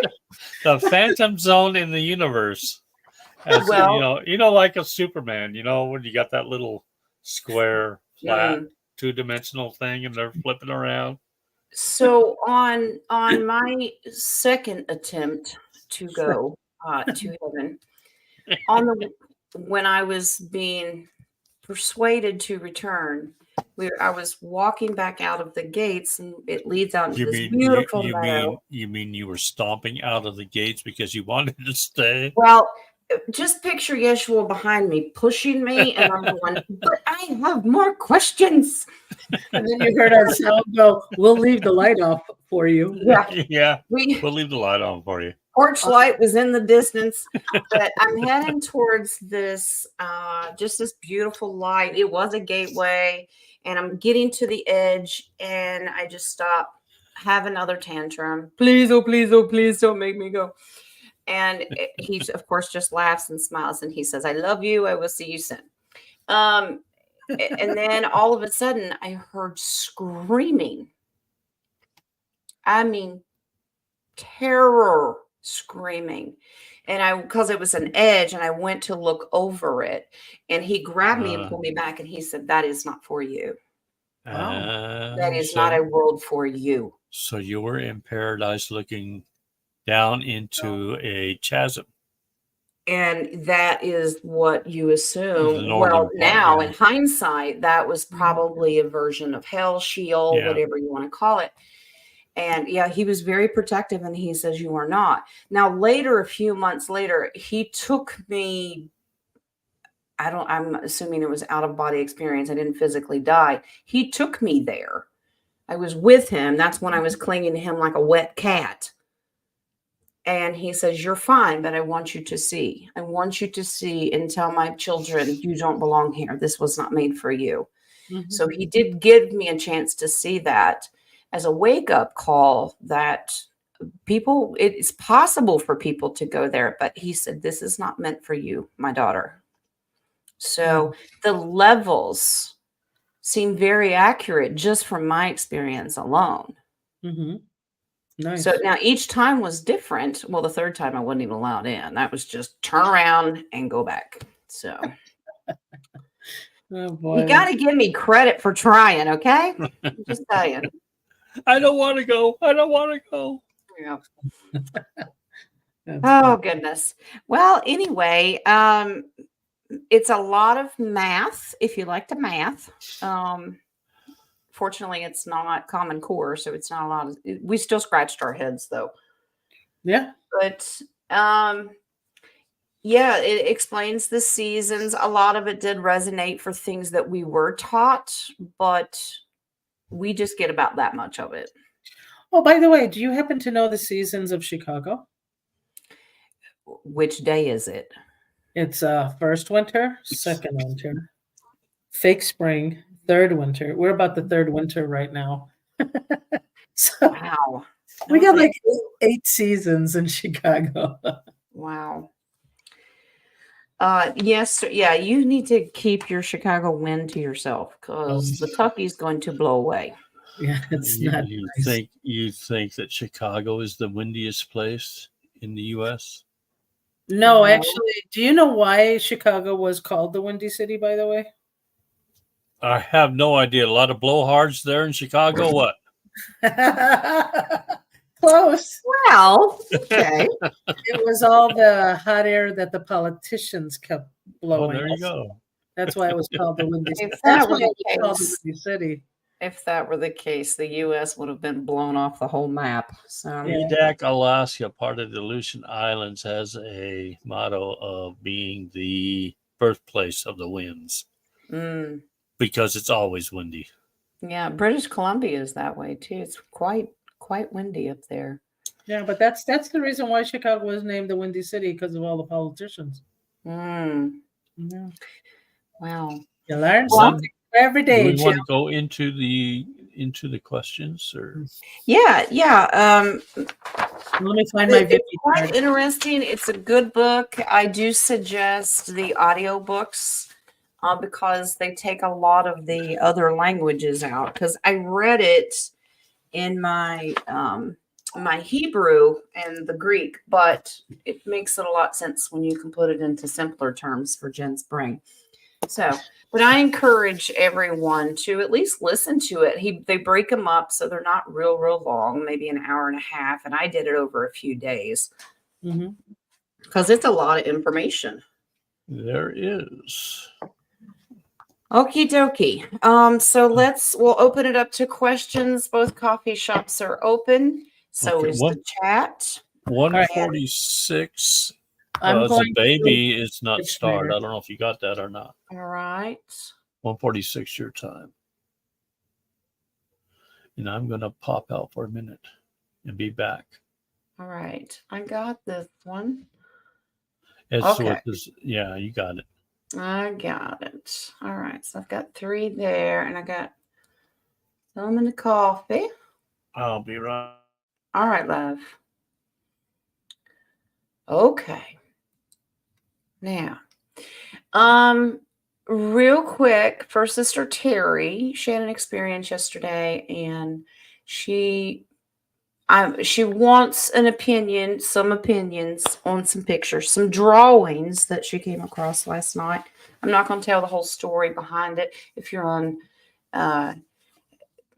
The phantom zone in the universe. As, Well, like a Superman, when you got that little square, flat, two-dimensional thing and they're flipping around. so on my second attempt to go to heaven, when I was being persuaded to return, I was walking back out of the gates, and it leads out into You this mean beautiful meadow. you mean you were stomping out of the gates because you wanted to stay? Well, just picture Yeshua behind me, pushing me, and I'm going, but I have more questions. And then you heard us go, we'll leave the light off for you. Yeah. Yeah. We'll leave the light on for you. Porch light was in the distance, but I'm heading towards this, just this beautiful light. It was a gateway, and I'm getting to the edge, and I just stop, have another tantrum. Please, oh, please don't make me go. And he, of course, just laughs and smiles, and he says, I love you. I will see you soon. And then all of a sudden, I heard screaming. I mean, terror screaming. And because it was an edge, and I went to look over it, and he grabbed me and pulled me back, and he said, that is not for you. That is not a world for you. So you were in paradise looking down into a chasm. And that is what you assume. northern Well, part, now yeah. in hindsight, that was probably a version of hell, Sheol, Yeah. whatever you want to call it. And yeah, he was very protective, and he says, you are not. Now, later, a few months later, he took me, I'm assuming it was out of body experience. I didn't physically die. He took me there. I was with him. That's when I was clinging to him like a wet cat. And he says, you're fine, but I want you to see. I want you to see and tell my children, you don't belong here. This was not made for you. Mm-hmm. So he did give me a chance to see that as a wake-up call that people, it's possible for people to go there, but he said, this is not meant for you, my daughter. So the levels seem very accurate just from my experience alone. Mm-hmm. Nice. So now each time was different. Well, the third time I wasn't even allowed in. That was just turn around and go back. So Oh boy. you got to give me credit for trying, okay? I'm just saying. I don't want to go. I don't want to go. Yeah. That's Oh funny. goodness. Well, anyway, it's a lot of math if you like to math. Fortunately, it's not Common Core, so it's not a lot of. We still scratched our heads though. Yeah. But yeah, it explains the seasons. A lot of it did resonate for things that we were taught, but we just get about that much of it. Oh, by the way, do you happen to know the seasons of Chicago? Which day is it? It's first winter, second winter, fake spring, third winter. We're about the third winter right now. So Wow. we got like 8 seasons in Chicago. Wow. Yes, yeah, you need to keep your Chicago wind to yourself because the Tucky's going to blow away. Yeah, it's You, not you nice. think that Chicago is the windiest place in the U.S.? No, No. actually, do you know why Chicago was called the Windy City, by the way? I have no idea. A lot of blowhards there in Chicago. What? Close. Well, okay. It was all the hot air that the politicians kept Oh, blowing. there you go. That's why it was called the Windy City. If That's that were why it the was called the case, Windy City. if that were the case, the U.S. would have been blown off the whole map. So Yeah. Enoch, Alaska, part of the Aleutian Islands, has a motto of being the birthplace of the winds because it's always windy. Yeah, British Columbia is that way too. It's quite windy up there. Yeah, but that's the reason why Chicago was named the Windy City, because of all the politicians. Mm. Yeah. Wow. You learn Well, something every Do day, we Jim. want to go into the questions or? Yeah. Let me find my It's Vicky quite card. interesting. It's a good book. I do suggest the audio books because they take a lot of the other languages out. Because I read it in my my Hebrew and the Greek, but it makes it a lot of sense when you can put it into simpler terms for Jen's brain. So, but I encourage everyone to at least listen to it. They break them up so they're not real long, maybe an hour and a half, and I did it over a few days because it's a lot of information. There is. Okie dokie. So we'll open it up to questions. Both coffee shops are open. So Okay, is the chat. 146. I'm The going baby is not It's starred. later. I don't know if you got that or not. All right. 146 your time. And I'm going to pop out for a minute and be back. All right. I got this one. It's Okay. what this, yeah, you got it. I got it. All right. So I've got 3 there and I got some in the coffee. I'll be right. All right, love. Okay. Now, real quick for Sister Terry, she had an experience yesterday and she wants an opinion, some opinions on some pictures, some drawings that she came across last night. I'm not going to tell the whole story behind it. If you're on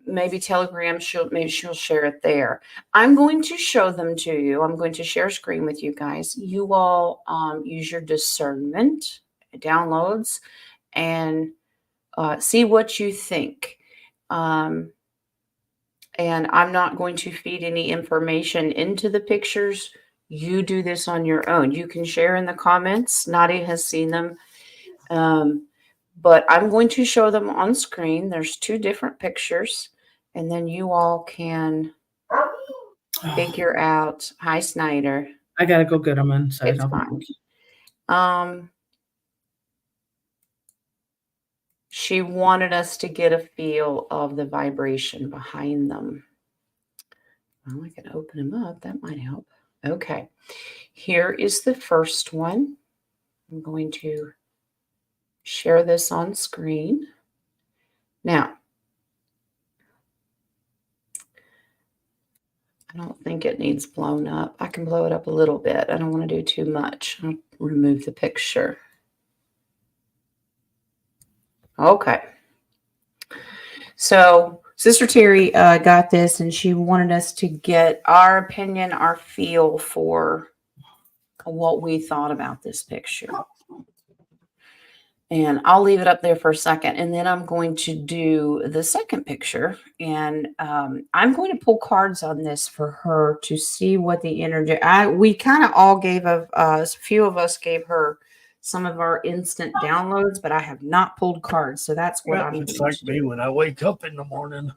maybe Telegram, she'll share it there. I'm going to show them to you. I'm going to share a screen with you guys. You all use your discernment, downloads, and see what you think. And I'm not going to feed any information into the pictures. You do this on your own. You can share in the comments. Nadia has seen them. But I'm going to show them on screen. There's 2 different pictures. And then you all can figure out. Hi, Snyder. I gotta go get them inside. It's fine. She wanted us to get a feel of the vibration behind them. Well, I can open them up. That might help. Okay. Here is the first one. I'm going to share this on screen. Now, I don't think it needs blown up. I can blow it up a little bit. I don't want to do too much. I'll remove the picture. Okay. So Sister Terry got this, and she wanted us to get our opinion, our feel for what we thought about this picture. And I'll leave it up there for a second, and then I'm going to do the second picture, and I'm going to pull cards on this for her to see what the energy. We kind of all gave a few of us gave her some of our instant downloads, but I have not pulled cards, so that's what I'm It's going like to me do. when I wake up in the morning.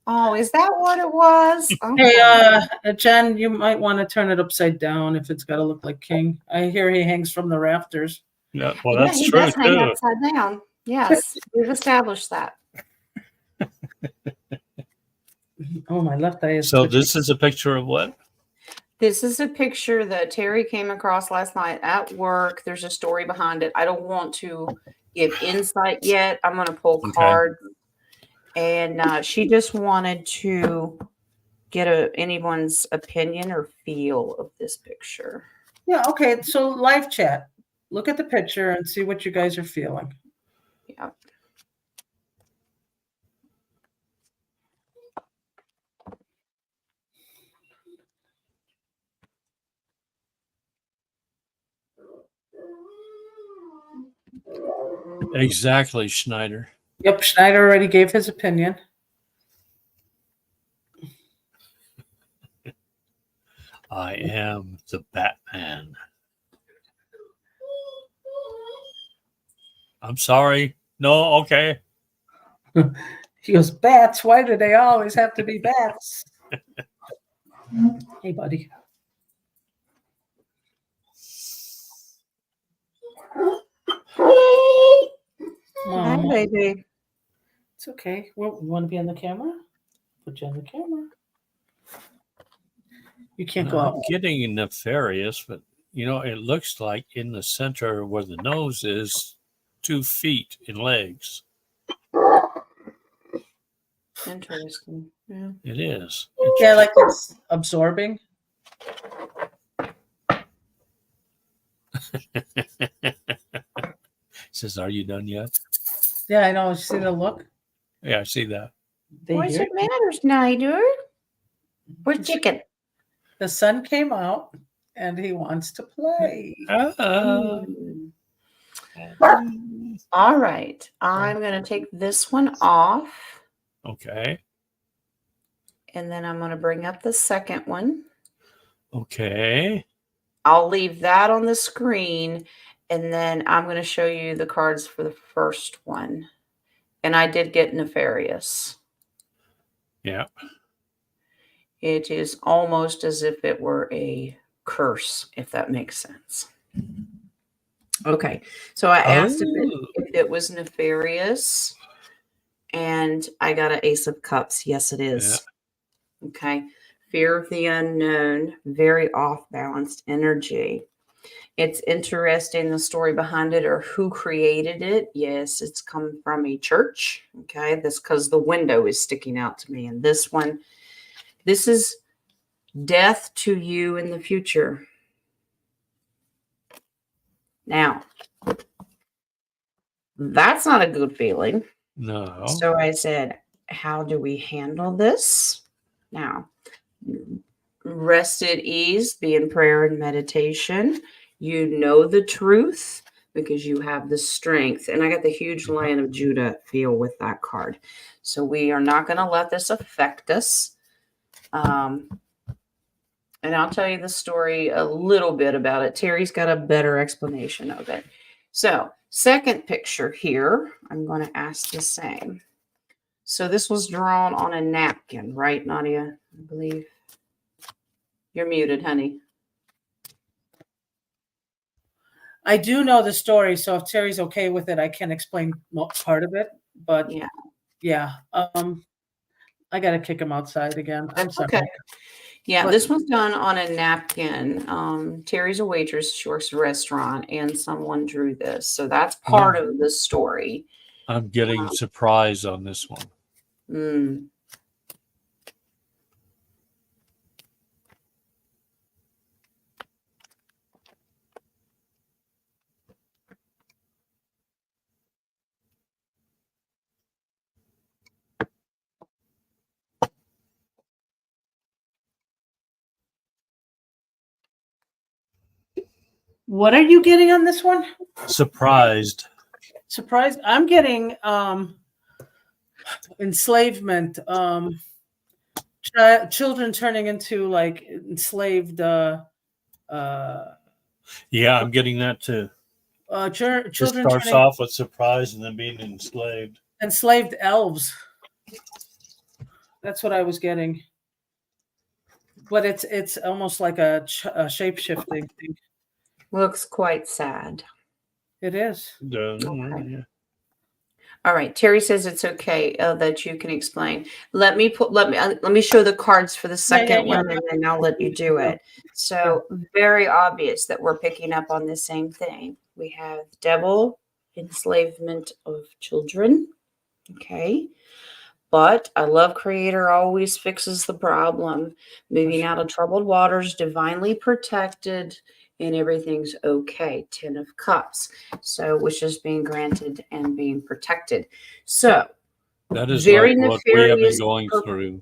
Oh, is that what it was? Hey, Jen, you might want to turn it upside down if it's got to look like king. I hear he hangs from the rafters. Yeah, well, Yeah, that's he true does hang too. upside down. Yes, we've established that. Oh, my left eye is So twitching. this is a picture of what? This is a picture that Terry came across last night at work. There's a story behind it. I don't want to give insight yet. I'm going to pull Okay. cards. And she just wanted to get anyone's opinion or feel of this picture. Yeah, okay. So live chat. Look at the picture and see what you guys are feeling. Yeah. Exactly, Schneider. Yep, Schneider already gave his opinion. I am the Batman. I'm sorry. No, okay. He goes, bats? Why do they always have to be bats? Hey, buddy. Hi, Mom, baby. it's okay. Well, you want to be on the camera? Put you on the camera. You can't go out. I'm getting nefarious, but it looks like in the center where the nose is 2 feet in legs. Interesting. Yeah. It is. Yeah, like it's absorbing. Says, are you done yet? Yeah, I know. You see the look? Yeah, I see that. They What's hear it matter, Schneider? Where's chicken? the sun came out and he wants to play. All right. I'm going to take this one off, Okay. and then I'm going to bring up the second one. Okay. I'll leave that on the screen, and then I'm going to show you the cards for the first one. And I did get nefarious. Yeah. It is almost as if it were a curse, if that makes sense. Okay. So I asked if it was nefarious, and I got an Ace of Cups. Yes, it is. Yeah. Okay. Fear of the unknown, very off-balanced energy. It's interesting, the story behind it or who created it. Yes, it's come from a church. Okay. That's because the window is sticking out to me. And this one, this is death to you in the future. Now, that's not a good feeling. No. So I said, how do we handle this? Now, rest at ease, be in prayer and meditation. You know the truth because you have the strength. And I got the huge Lion of Judah feel with that card. So we are not going to let this affect us. And I'll tell you the story a little bit about it. Terry's got a better explanation of it. So second picture here, I'm going to ask the same. So this was drawn on a napkin, right, Nadia? I believe. You're muted, honey. I do know the story, so if Terry's okay with it, I can explain part of it. But yeah. I got to kick him outside again. I'm sorry. Okay. Yeah, But- this one's done on a napkin. Terry's a waitress. She works at a restaurant, and someone drew this. So that's part of the story. I'm getting surprised on this one. Mm. What are you getting on this one? Surprised. Surprise! I'm getting enslavement. Children turning into like enslaved. Yeah, I'm getting that too. It Children starts turning off with surprise and then being enslaved. enslaved elves. That's what I was getting. But it's almost like a shape shifting thing. Looks quite sad. It is. Okay. Yeah. All right. Terry says it's okay that you can explain. Let me show the cards for the second yeah. one, and then I'll let you do it. So very obvious that we're picking up on the same thing. We have devil, enslavement of children. Okay. But I love creator always fixes the problem. Moving out of troubled waters, divinely protected, and everything's okay. 10 of Cups. So wishes being granted and being protected. So That is very like what we have been nefarious going pur- through.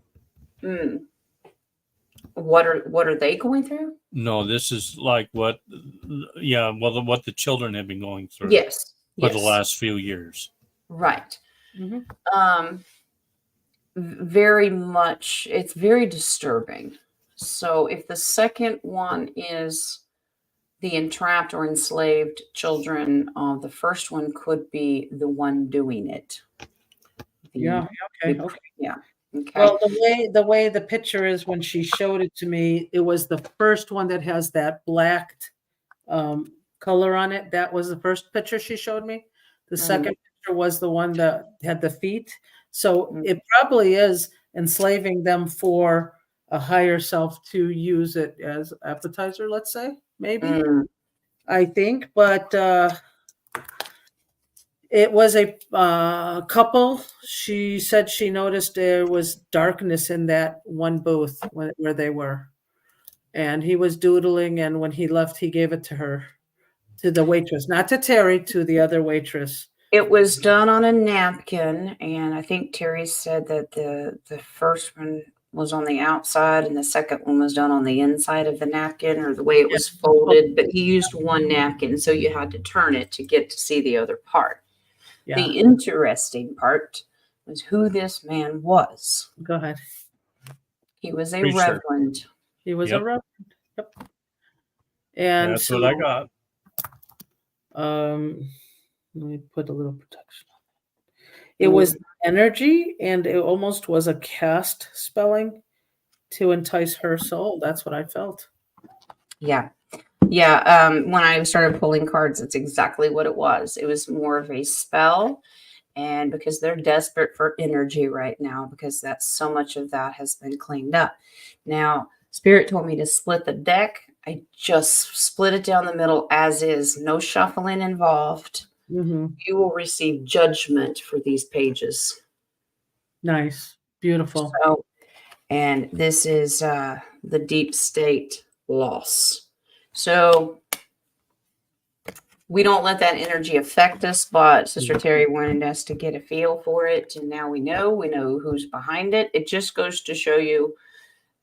What are they going through? No, this is like what the children have been going through Yes. for the last few years. Right. Mm-hmm. Very much, it's very disturbing. So if the second one is the entrapped or enslaved children, the first one could be the one doing it. Okay. Yeah. Okay. Well, the way the picture is when she showed it to me, it was the first one that has that blacked color on it. That was the first picture she showed me. The second picture was the one that had the feet. So it probably is enslaving them for a higher self to use it as appetizer, let's say, maybe. I think, but it was a couple. She said she noticed there was darkness in that one booth where they were. And he was doodling, and when he left, he gave it to her, to the waitress, not to Terry, to the other waitress. It was done on a napkin, and I think Terry said that the first one was on the outside and the second one was done on the inside of the napkin, or the way it was folded, but he used one napkin, so you had to turn it to get to see the other part. Yeah. The interesting part was who this man was. Go ahead. He was a Preacher. reverend. He was Yep. a reverend. Yep. And That's so, what I got. let me put a little protection on it. It was energy, and it almost was a cast spelling to entice her soul. That's what I felt. Yeah. Yeah. When I started pulling cards, that's exactly what it was. It was more of a spell. And because they're desperate for energy right now, because that's so much of that has been cleaned up. Now, Spirit told me to split the deck. I just split it down the middle as is, no shuffling involved. Mm-hmm. You will receive judgment for these pages. Nice. Beautiful. So, and this is the deep state loss. So we don't let that energy affect us, but Sister Terry wanted us to get a feel for it. And now we know who's behind it. It just goes to show you,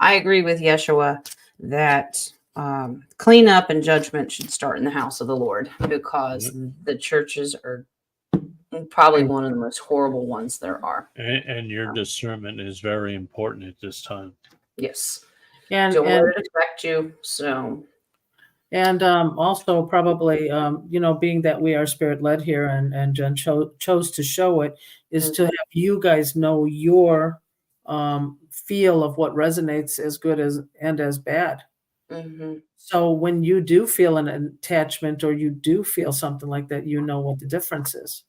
I agree with Yeshua that cleanup and judgment should start in the house of the Lord, because the churches are probably one of the most horrible ones there are. And your discernment is very important at this time. Yes. And Don't let it affect you. So. And also probably, being that we are spirit led here, and Jen chose to show it, is to have you guys know your feel of what resonates as good as and as bad. Mm-hmm. So when you do feel an attachment, or you do feel something like that, you know what the difference is.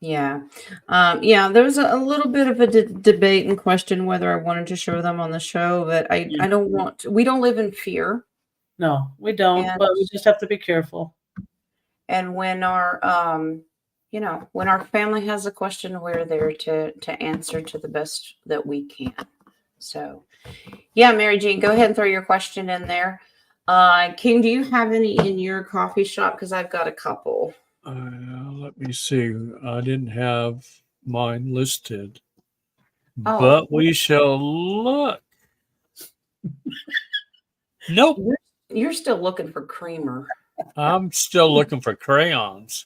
Yeah. Yeah, there was a little bit of a debate and question whether I wanted to show them on the show, but I don't want to, we don't live in fear. No, we don't, And but we just have to be careful. and when our when our family has a question, we're there to answer to the best that we can. So yeah, Mary Jean, go ahead and throw your question in there. King, do you have any in your coffee shop? Because I've got a couple. Let me see. I didn't have mine listed, Oh, but we shall look. Nope. you're still looking for creamer. I'm still looking for crayons.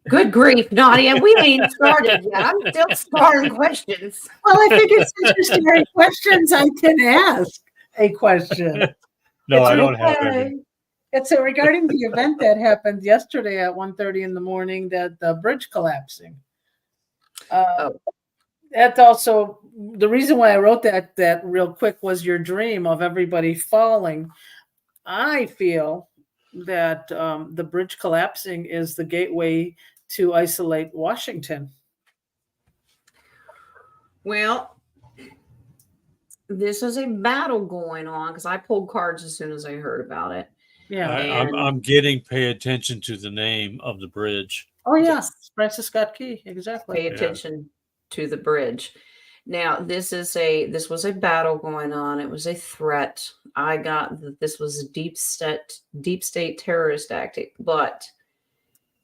Good grief, Nadia. We ain't started yet. I'm still starting questions. Well, I figured since you're starting questions, I can ask a question. No, It's I don't have okay. any. It's regarding the event that happened yesterday at 1:30 in the morning, that the bridge collapsing. That also, the reason why I wrote that real quick was your dream of everybody falling. I feel that the bridge collapsing is the gateway to isolate Washington. Well, this is a battle going on because I pulled cards as soon as I heard about it. Yeah. I'm getting pay attention to the name of the bridge. Oh yeah, Yes. Francis Scott Key, exactly. Pay attention to the bridge. Now, this was a battle going on. It was a threat. I got that this was a deep state terrorist tactic, but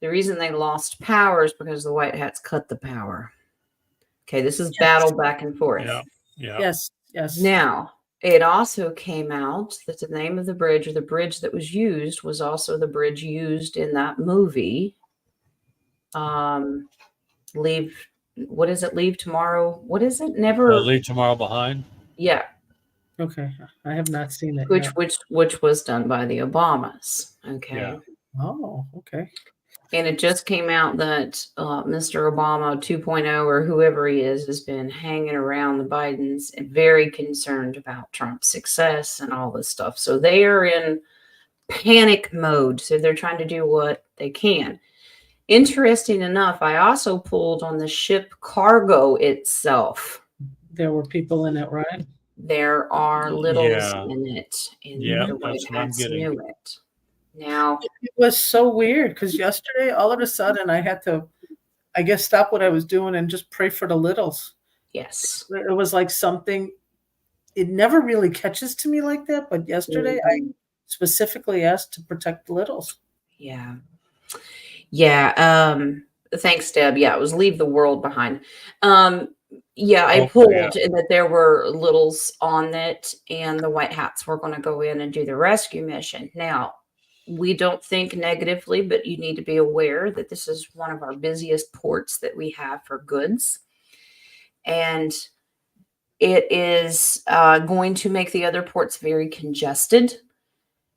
the reason they lost power is because the White Hats cut the power. Okay, this is battle back and forth. Yeah. Yes. Now, it also came out that the name of the bridge, or the bridge that was used, was also the bridge used in that movie. Leave. What is it? Leave tomorrow. What is it? Never. Leave Tomorrow Behind. Yeah. Okay, I have not seen it. Which was done by the Obamas. Okay. Yeah. Oh, okay. And it just came out that Mr. Obama 2.0, or whoever he is, has been hanging around the Bidens and very concerned about Trump's success and all this stuff. So they are in panic mode. So they're trying to do what they can. Interesting enough, I also pulled on the ship cargo itself. There were people in it, right? There are littles Yeah. in it. And Yeah, the White that's what I'm Hats getting. knew it. Now, It was so weird because yesterday, all of a sudden, I had to, I guess, stop what I was doing and just pray for the littles. yes. It was like something, it never really catches to me like that. But yesterday, I specifically asked to protect the littles. Yeah. Yeah. Thanks, Deb. Yeah, it was Leave the World Behind. Yeah, I pulled in that there were littles on it, and the White Hats were going to go in and do the rescue mission. Now, we don't think negatively, but you need to be aware that this is one of our busiest ports that we have for goods. And it is going to make the other ports very congested.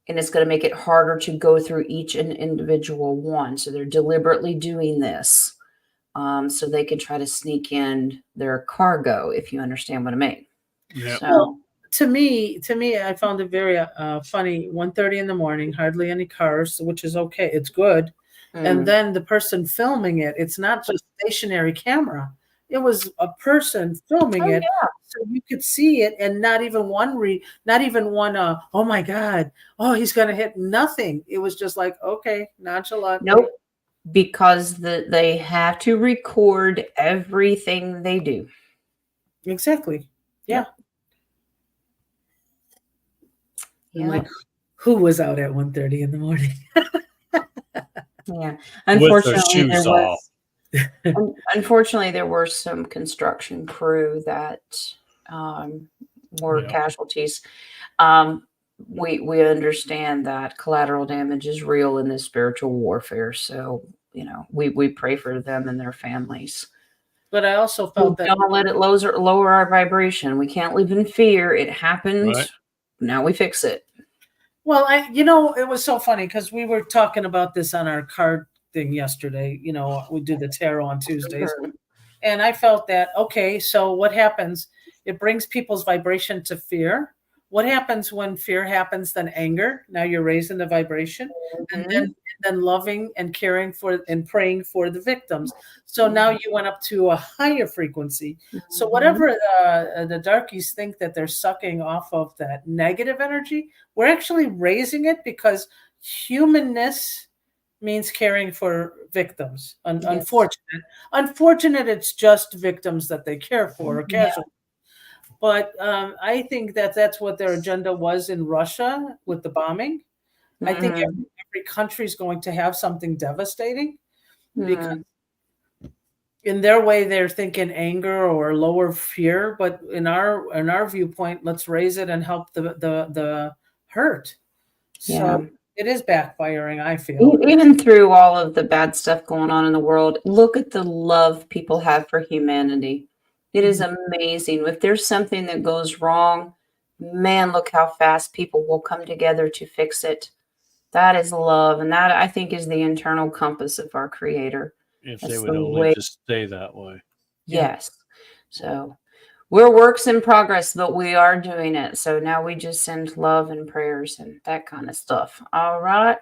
And it's going to make it harder to go through each and individual one. So they're deliberately doing this so they can try to sneak in their cargo, if you understand what I mean. Yeah. So, Well, to me, I found it very funny. 1:30 in the morning, hardly any cars, which is okay. It's good. And then the person filming it, it's not just stationary camera. It was a person filming it, so you could see it, and not even one. Oh my God! Oh, he's gonna hit nothing. It was just like, okay, nonchalant. nope, because they have to record everything they do. Exactly. Yeah. Yeah. Like, who was out at 1:30 in the morning? Yeah. With their shoes off. Unfortunately, there were some construction crew that were casualties. We understand that collateral damage is real in this spiritual warfare. So, we pray for them and their families. But I also felt that don't let it lower our vibration. We can't live in fear. It happened. Right. Now we fix it. Well, it was so funny because we were talking about this on our card thing yesterday. We do the tarot on Tuesdays. And I felt that, okay, so what happens? It brings people's vibration to fear. what happens when fear happens, then anger? Now you're raising the vibration, and then loving and caring for and praying for the victims. So now you went up to a higher frequency. So whatever the darkies think that they're sucking off of that negative energy, we're actually raising it, because humanness means caring for victims. Unfortunate, it's just victims that they care for, or casualties. But I think that that's what their agenda was in Russia with the bombing. I think every country is going to have something devastating, because in their way they're thinking anger or lower fear, but in our viewpoint, let's raise it and help the hurt. So it is backfiring, I feel. Even through all of the bad stuff going on in the world, look at the love people have for humanity. It is amazing. If there's something that goes wrong, man, look how fast people will come together to fix it. That is love. And that, I think, is the internal compass of our Creator. If they would only just stay that way. Yes. So we're works in progress, but we are doing it. So now we just send love and prayers and that kind of stuff. All right.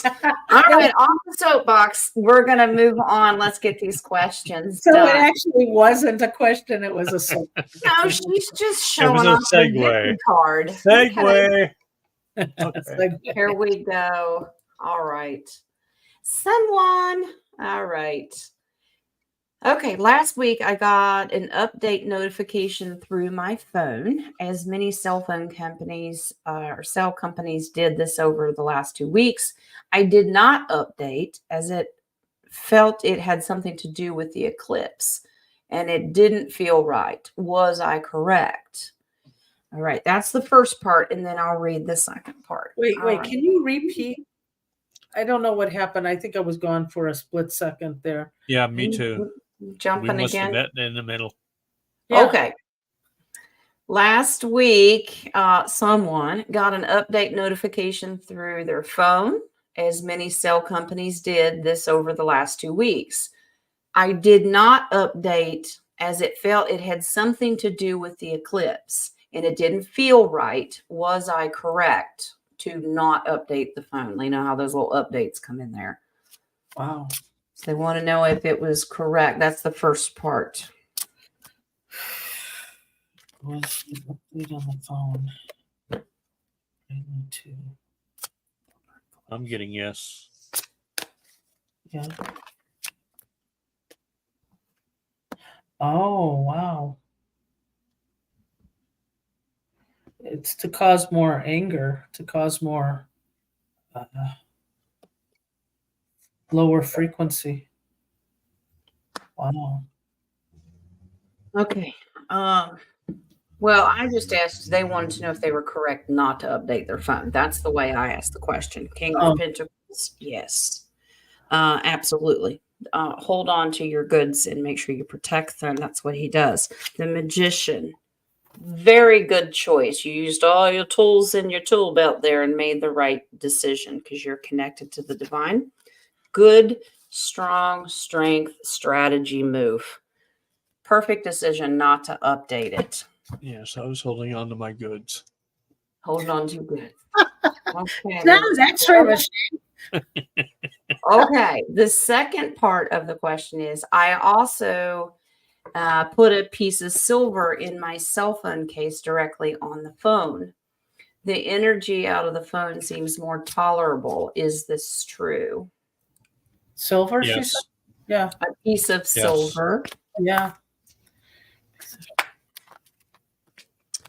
All right, off the soapbox. We're going to move on. Let's get these questions So done. it actually wasn't a question. It was a soapbox. No, she's just showing a off the segue. gift card. Segue. Okay. Here we go. All right. Someone. All right. Okay, last week I got an update notification through my phone, as many cell phone companies or cell companies did this over the last 2 weeks. I did not update, as it felt it had something to do with the eclipse, and it didn't feel right. Was I correct? All right, that's the first part, and then I'll read the second part. Wait, All right. can you repeat? I don't know what happened. I think I was gone for a split second there. Yeah, me too. Jumping we must again. have met in the middle. Yeah. Okay. Last week, someone got an update notification through their phone, as many cell companies did this over the last 2 weeks. I did not update, as it felt it had something to do with the eclipse, and it didn't feel right. Was I correct to not update the phone? You know how those little updates come in there. Wow. So they want to know if it was correct. That's the first part. Was the update on the phone? I need to. I'm getting yes. Yeah. Oh, wow. It's to cause more anger, to cause more lower frequency. Wow. Okay. Well, I just asked, they wanted to know if they were correct not to update their phone. That's the way I asked the question. King of Pentacles, yes. Absolutely. Hold on to your goods and make sure you protect them. That's what he does. The Magician, very good choice. You used all your tools in your tool belt there and made the right decision, because you're connected to the divine. Good, strong, strength, strategy move. Perfect decision not to update it. Yes, I was holding on to my goods. Holding on to good. Okay. No, that's right, Michelle. Okay. The second part of the question is, I also put a piece of silver in my cell phone case directly on the phone. The energy out of the phone seems more tolerable. Is this true? Silver, she Yes. said? Yeah. A piece of silver. Yeah.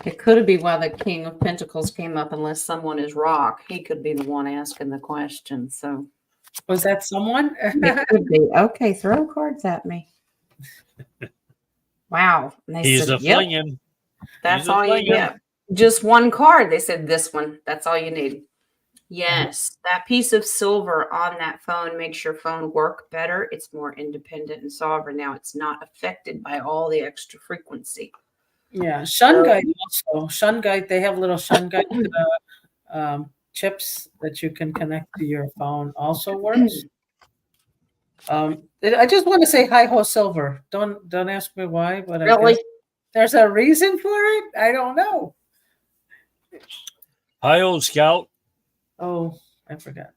It could be why the King of Pentacles came up, unless someone is rock. He could be the one asking the question. So Was that someone? it could be. Okay, throw cards at me. Wow. And they He's said, a yep, flinging. that's all you get. Just one card. They said this one. That's all you need. Yes, that piece of silver on that phone makes your phone work better. It's more independent and sovereign now. It's not affected by all the extra frequency. Yeah, Shungite also. Shungite, they have little Shungite chips that you can connect to your phone. Also works. I just want to say hi ho silver. Don't ask me why, but I Really? guess there's a reason for it. I don't know. Hi, old scout. Oh, I forgot.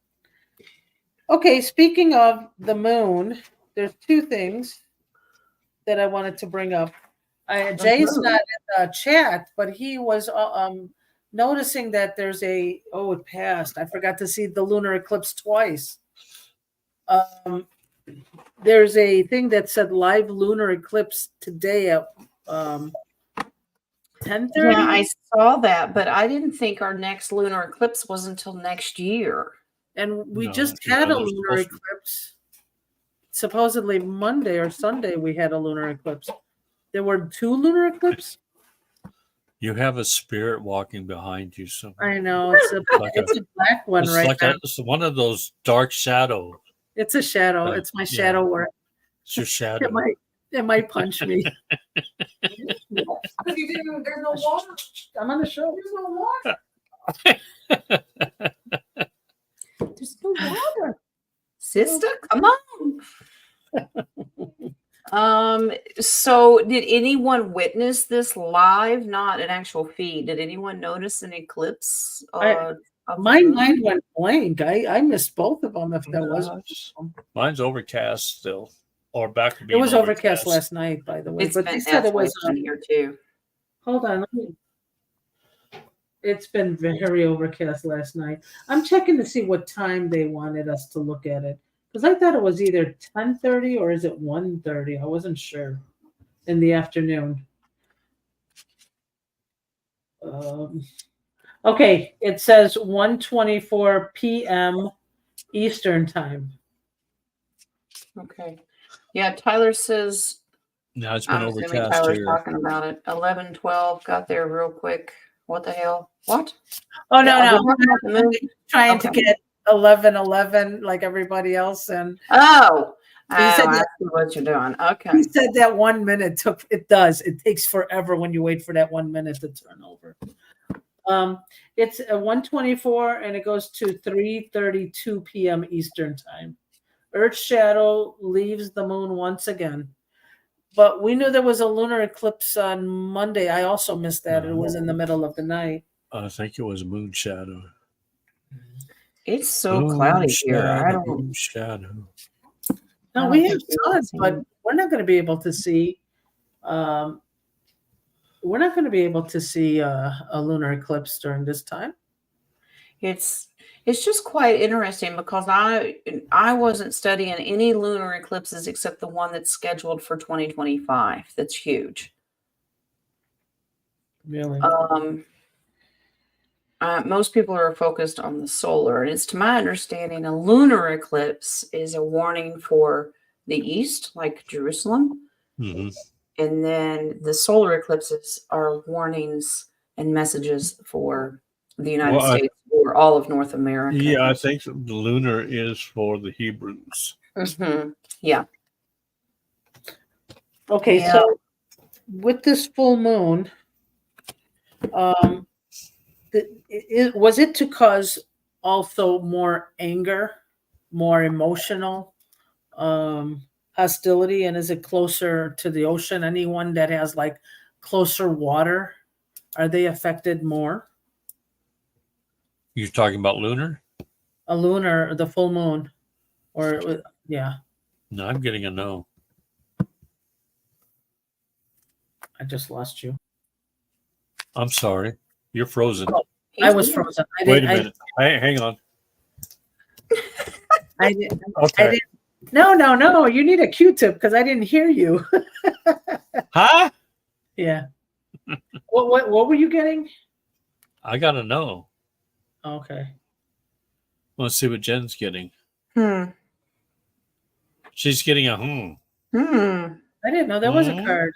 Okay, speaking of the moon, there's two things that I wanted to bring up. Jay's moon. not in the chat, but he was noticing that there's it passed. I forgot to see the lunar eclipse twice. There's a thing that said live lunar eclipse today at 10:30. Yeah, I saw that, but I didn't think our next lunar eclipse was until next year. And we No, just yeah, had a they're lunar supposed to- eclipse. Supposedly Monday or Sunday we had a lunar eclipse. There were two lunar eclipses. You have a spirit walking behind you. I know it's a black one It's right like now. it's one of those dark shadows. It's a shadow. Yeah, It's my yeah. shadow work. It's your shadow. It might punch me. There's no water. I'm on the show. There's no water. There's no water. Sister, come on. So did anyone witness this live, not an actual feed? Did anyone notice an eclipse? Of My the moon? mind went blank. I missed both of them. If that was, Mine's overcast still, or back to it being was overcast last night, by the way. It's But been they said it was. been here too. Hold on. It's been very overcast last night. I'm checking to see what time they wanted us to look at it because I thought it was either 10:30 or is it 1:30. I wasn't sure in the afternoon. Okay, it says 1:24 p.m. Eastern time. Okay. Yeah, Tyler says. Now it's been I'm assuming overcast Tyler's here. talking about it. 11:12 got there real quick. What the hell? What? Oh Yeah, no, we're talking about the moon. trying to Okay. get 11:11 like everybody else, and Oh, He said I that- see what you're doing. Okay. he said that 1 minute took. It does. It takes forever when you wait for that 1 minute to turn over. It's 1:24 and it goes to 3:32 p.m. Eastern time. Earth's shadow leaves the moon once again. But we knew there was a lunar eclipse on Monday. I also missed that. It was in the middle of the night. I think it was moon shadow. It's so Moon cloudy here. I shadow, don't. moon shadow. No, I we don't have think we sun, can but see. we're not going to be able to see. We're not going to be able to see a lunar eclipse during this time. It's just quite interesting because I wasn't studying any lunar eclipses except the one that's scheduled for 2025. That's huge. Really? Most people are focused on the solar, and it's to my understanding a lunar eclipse is a warning for the east, like Jerusalem, Hmm. and then the solar eclipses are warnings and messages for the United States or all of North America. Yeah, I think the lunar is for the Hebrews. Mhm. Yeah. Okay, Yeah. so with this full moon, was it to cause also more anger, more emotional hostility, and is it closer to the ocean? Anyone that has like closer water, are they affected more? You're talking about lunar? A lunar, the full moon, or yeah, No, I'm getting a no. I just lost you. I'm sorry. You're frozen. I was frozen. Wait a minute. Hang on. I didn't. Okay. No. You need a Q-tip because I didn't hear you. Huh? Yeah. What were you getting? I got a no. Okay. Let's see what Jen's getting. Hmm. She's getting a I didn't know there was a Mhm. card.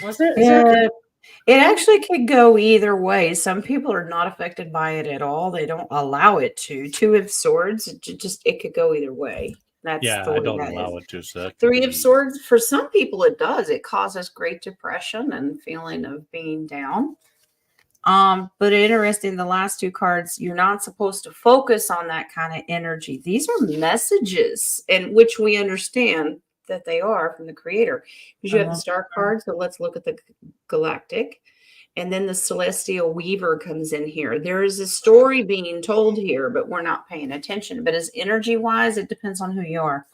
Was there? Is there a Yeah. It actually could go either way. Some people are not affected by it at all. They don't allow it to. Two of Swords, it could go either way. That's Yeah, the I way don't that allow is. it to. So that could Three of be- Swords, for some people, it does. It causes great depression and feeling of being down. But interesting, the last two cards, you're not supposed to focus on that kind of energy. These are messages, and which we understand that they are from the creator. Because you have the star card, so let's look at the galactic. And then the celestial weaver comes in here. There is a story being told here, but we're not paying attention. But as energy wise, it depends on who you are.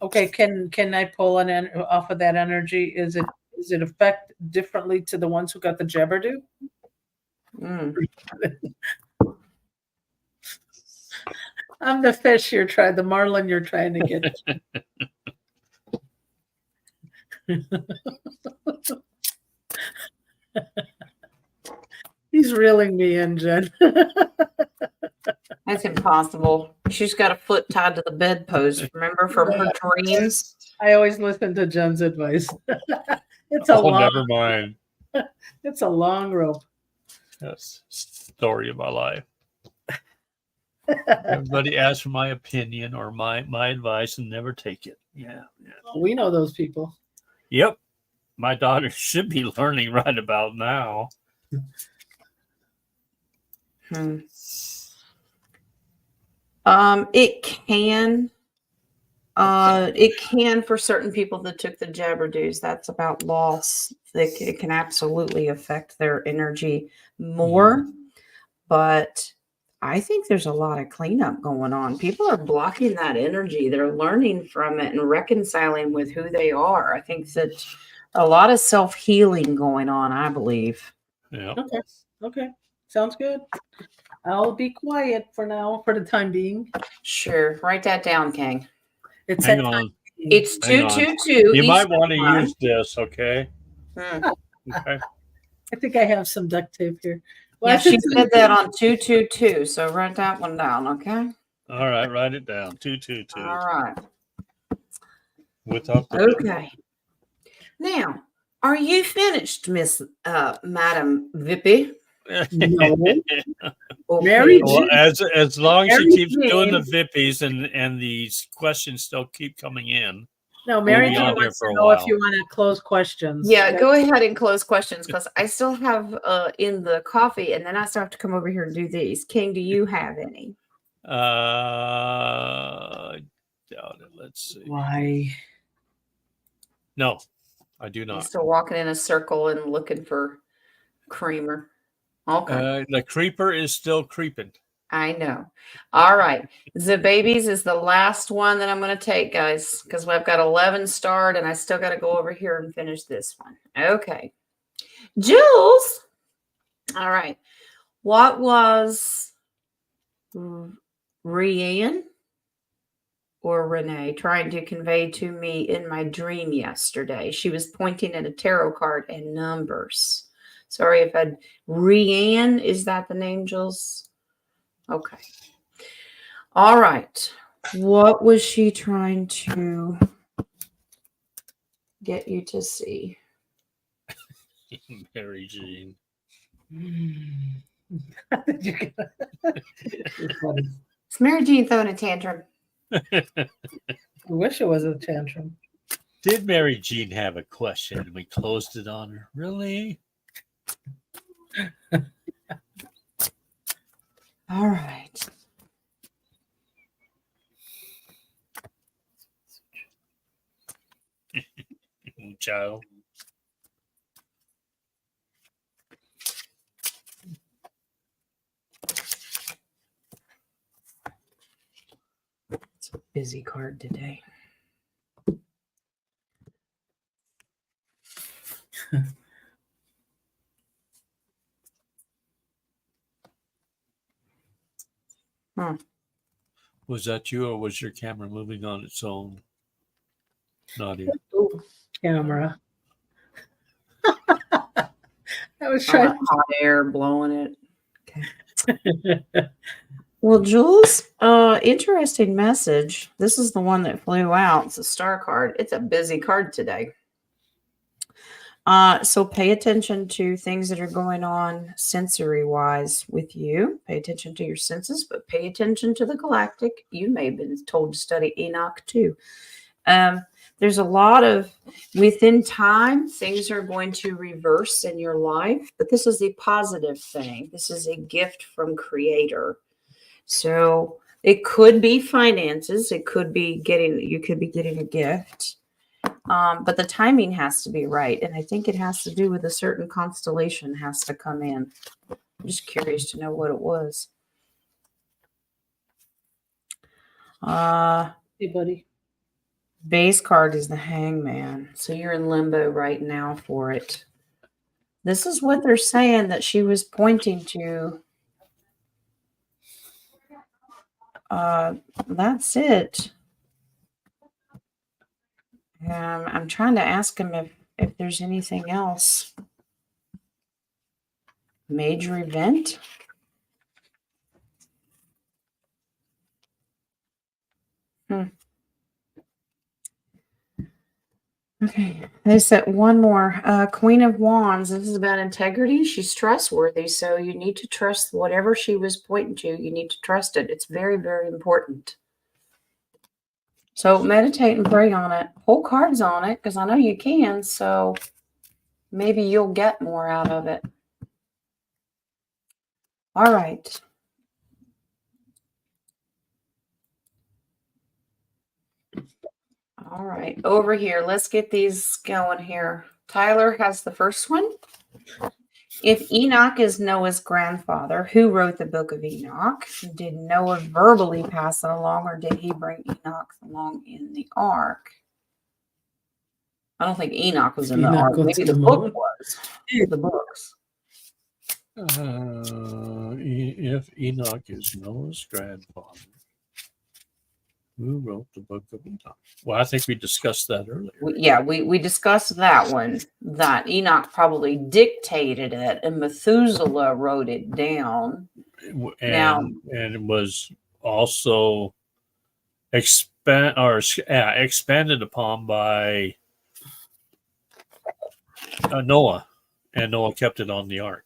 Okay, can I pull off of that energy? Is it affect differently to the ones who got the Jabberdo? Mm. I'm the fish the marlin you're trying to get. He's reeling me in, Jen. That's impossible. She's got a foot tied to the bedpost. Remember from her dreams? I always listen to Jen's advice. It's a Oh, long, never mind. it's a long rope. That's the story of my life. Everybody asks for my opinion or my advice and never take it. Yeah. We know those people. Yep. My daughter should be learning right about now. It can for certain people that took the Jabberdoos. That's about loss. It can absolutely affect their energy more. But I think there's a lot of cleanup going on. People are blocking that energy. They're learning from it and reconciling with who they are. I think that a lot of self-healing going on, I believe. Yeah. Okay. Sounds good. I'll be quiet for now, for the time being. Sure. Write that down, King. It's Hang on. It's Hang on. 222. You might want to use this, okay? Okay. I think I have some duct tape here. Yeah, she said that on 222. So write that one down, okay? All right, write it down. 222. All right. Without the Okay. Now, are you finished, Miss Madam Vippy? No. Okay. Mary Well, as long as she Mary keeps doing the Jane. Vippies and these questions still keep coming in. No, Mary We'll be Jane on here wants for to a know if while. you want to close questions. Yeah, go ahead and close questions because I still have in the coffee, and then I still have to come over here and do these. King, do you have any? I doubt it. Let's see. Why? No, I do I'm not. still walking in a circle and looking for creamer. Okay. The creeper is still creeping. I know. All right. The babies is the last one that I'm going to take, guys, because I've got 11 starred and I still got to go over here and finish this one. Okay. Jules. All right. What was Rianne or Renee trying to convey to me in my dream yesterday? She was pointing at a tarot card and numbers. Sorry if I'd Rianne. Is that the name, Jules? Okay. All right. What was she trying to get you to see? Mary Jean. It's Mary Jean throwing a tantrum. I wish it was a tantrum. Did Mary Jean have a question and we closed it on her? Really? All right. Child. It's a busy card today. Was that you or was your camera moving on its own? Nadia. Ooh, camera. I was All trying. that hot air blowing it. Okay. Well, Jules, interesting message. This is the one that flew out. It's a star card. It's a busy card today. So pay attention to things that are going on sensory-wise with you. Pay attention to your senses, but pay attention to the galactic. You may have been told to study Enoch too. There's a lot of, within time, things are going to reverse in your life, but this is a positive thing. This is a gift from Creator. So it could be finances. It could be you could be getting a gift. But the timing has to be right. And I think it has to do with a certain constellation has to come in. I'm just curious to know what it was. Hey, buddy. Base card is the Hangman. So you're in limbo right now for it. This is what they're saying that she was pointing to. That's it. I'm trying to ask him if there's anything else. Major event? Okay. They said one more. Queen of Wands. This is about integrity. She's trustworthy. So you need to trust whatever she was pointing to. You need to trust it. It's very, very important. So meditate and pray on it. Pull cards on it because I know you can. So maybe you'll get more out of it. All right. All right. Over here. Let's get these going here. Tyler has the first one. If Enoch is Noah's grandfather, who wrote the book of Enoch? Did Noah verbally pass it along, or did he bring Enoch along in the ark? I don't think Enoch was in the ark. Maybe the book was. The books. If Enoch is Noah's grandfather, who wrote the book of Enoch? Well, I think we discussed that earlier. We discussed that one. That Enoch probably dictated it, and Methuselah wrote it down. And it was also expanded upon by Noah, and Noah kept it on the ark.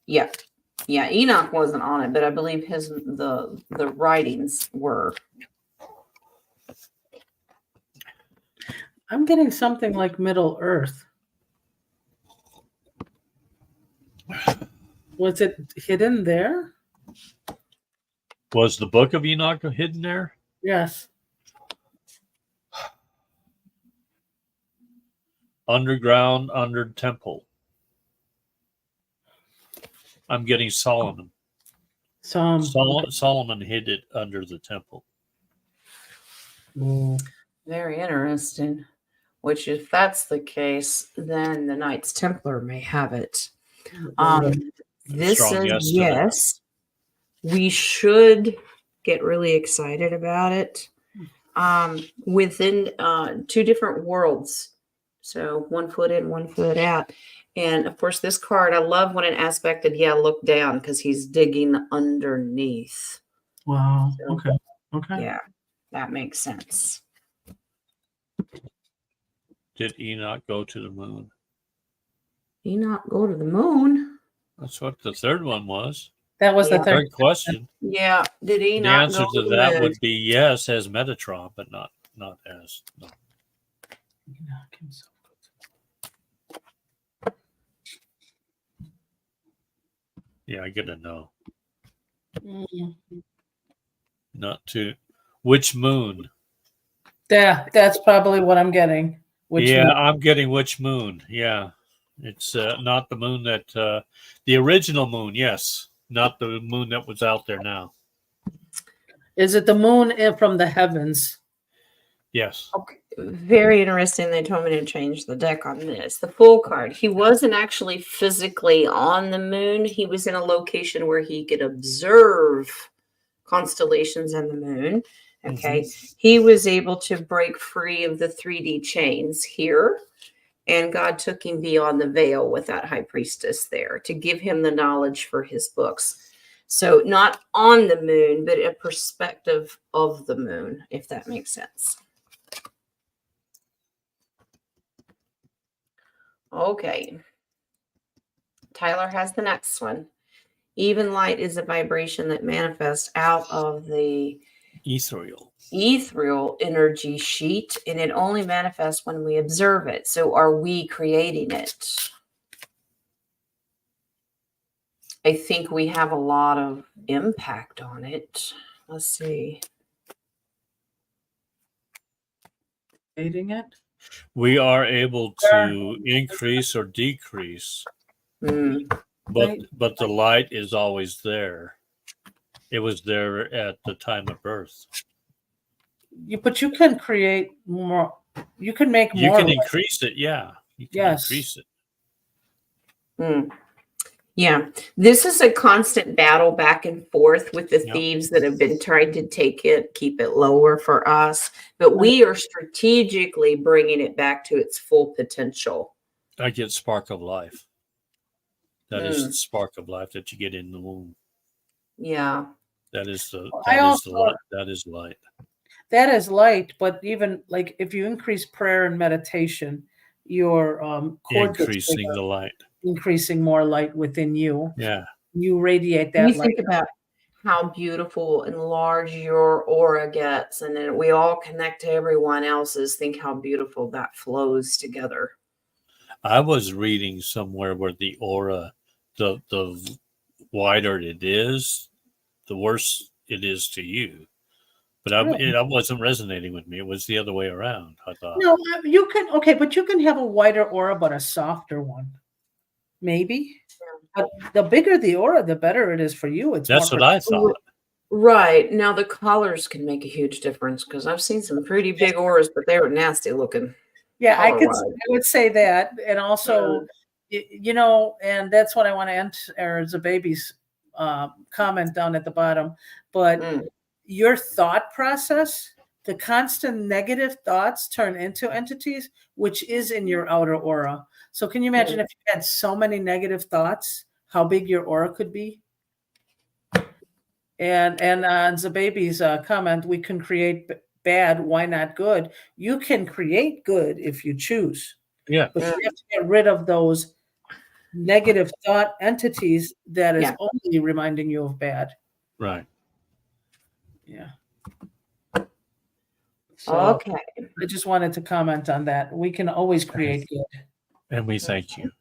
Yeah. Enoch wasn't on it, but I believe the writings were. I'm getting something like Middle Earth. Was it hidden there? Was the book of Enoch hidden there? Yes. Underground, under temple. I'm getting Solomon. Solomon hid it under the temple. Very interesting. Which, if that's the case, then the Knights Templar may have it. This is yes. We should get really excited about it. Within 2 different worlds. So 1 foot in, 1 foot out. And of course, this card, I love when it aspected, look down, because he's digging underneath. Wow. So, Okay. Yeah, that makes sense. Did Enoch go to the moon? Enoch go to the moon? That's what the third one was. That was the Third question. Yeah. Did Enoch The answer go to the that moon? would be yes, as Metatron, but not as. No. Enoch himself. Yeah, I get a no. Mm-hmm. Not to. Which moon? Yeah, that's probably what I'm getting. Moon? I'm getting which moon. Yeah. It's not the moon that the original moon, yes. Not the moon that was out there now. Is it the moon from the heavens? Yes. Okay. Very interesting. They told me to change the deck on this. The full card. He wasn't actually physically on the moon. He was in a location where he could observe constellations and the moon. Okay. Mm-hmm. He was able to break free of the 3D chains here. And God took him beyond the veil with that high priestess there to give him the knowledge for his books. So not on the moon, but a perspective of the moon, if that makes sense. Okay. Tyler has the next one. Even light is a vibration that manifests out of the ethereal energy sheet, and it only manifests when we observe it. So are we creating it? I think we have a lot of impact on it. Let's see. Creating it? We are able to increase or decrease, Mm. but the light is always there. It was there at the time of birth. But you can create more. You can make You more. can increase it, yeah. You can Yes. increase it. Mm. Yeah, this is a constant battle back and forth with the Yep. thieves that have been trying to keep it lower for us. But we are strategically bringing it back to its full potential. I get spark of life. That is Mm. the spark of life that you get in the womb. Yeah. That is the I that is the also- light. That is light. That is light, but even like if you increase prayer and meditation, your cord gets Increasing bigger, the light. increasing more light within you. Yeah. You radiate that You light. think about how beautiful and large your aura gets, and then we all connect to everyone else's. Think how beautiful that flows together. I was reading somewhere where the aura, the wider it is, the worse it is to you. But I wasn't resonating with me. It was the other way around, I thought. No, you can but you can have a wider aura, but a softer one, maybe. But the bigger the aura, the better it is for you. It's That's more what I thought. Right. Now the colors can make a huge difference because I've seen some pretty big auras, but they were nasty looking. Yeah, I color-wise. would say that, and also, and that's what I want to enter as a baby's comment down at the bottom. But Mm. your thought process, the constant negative thoughts turn into entities, which is in your outer aura. So, can you imagine if you had so many negative thoughts, how big your aura could be? And on the baby's comment, we can create bad, why not good? You can create good if you choose. Yeah. But you have to get rid of those negative thought entities that is Yeah. only reminding you of bad. Right. Yeah. So Okay. I just wanted to comment on that. We can always create good. And we thank you.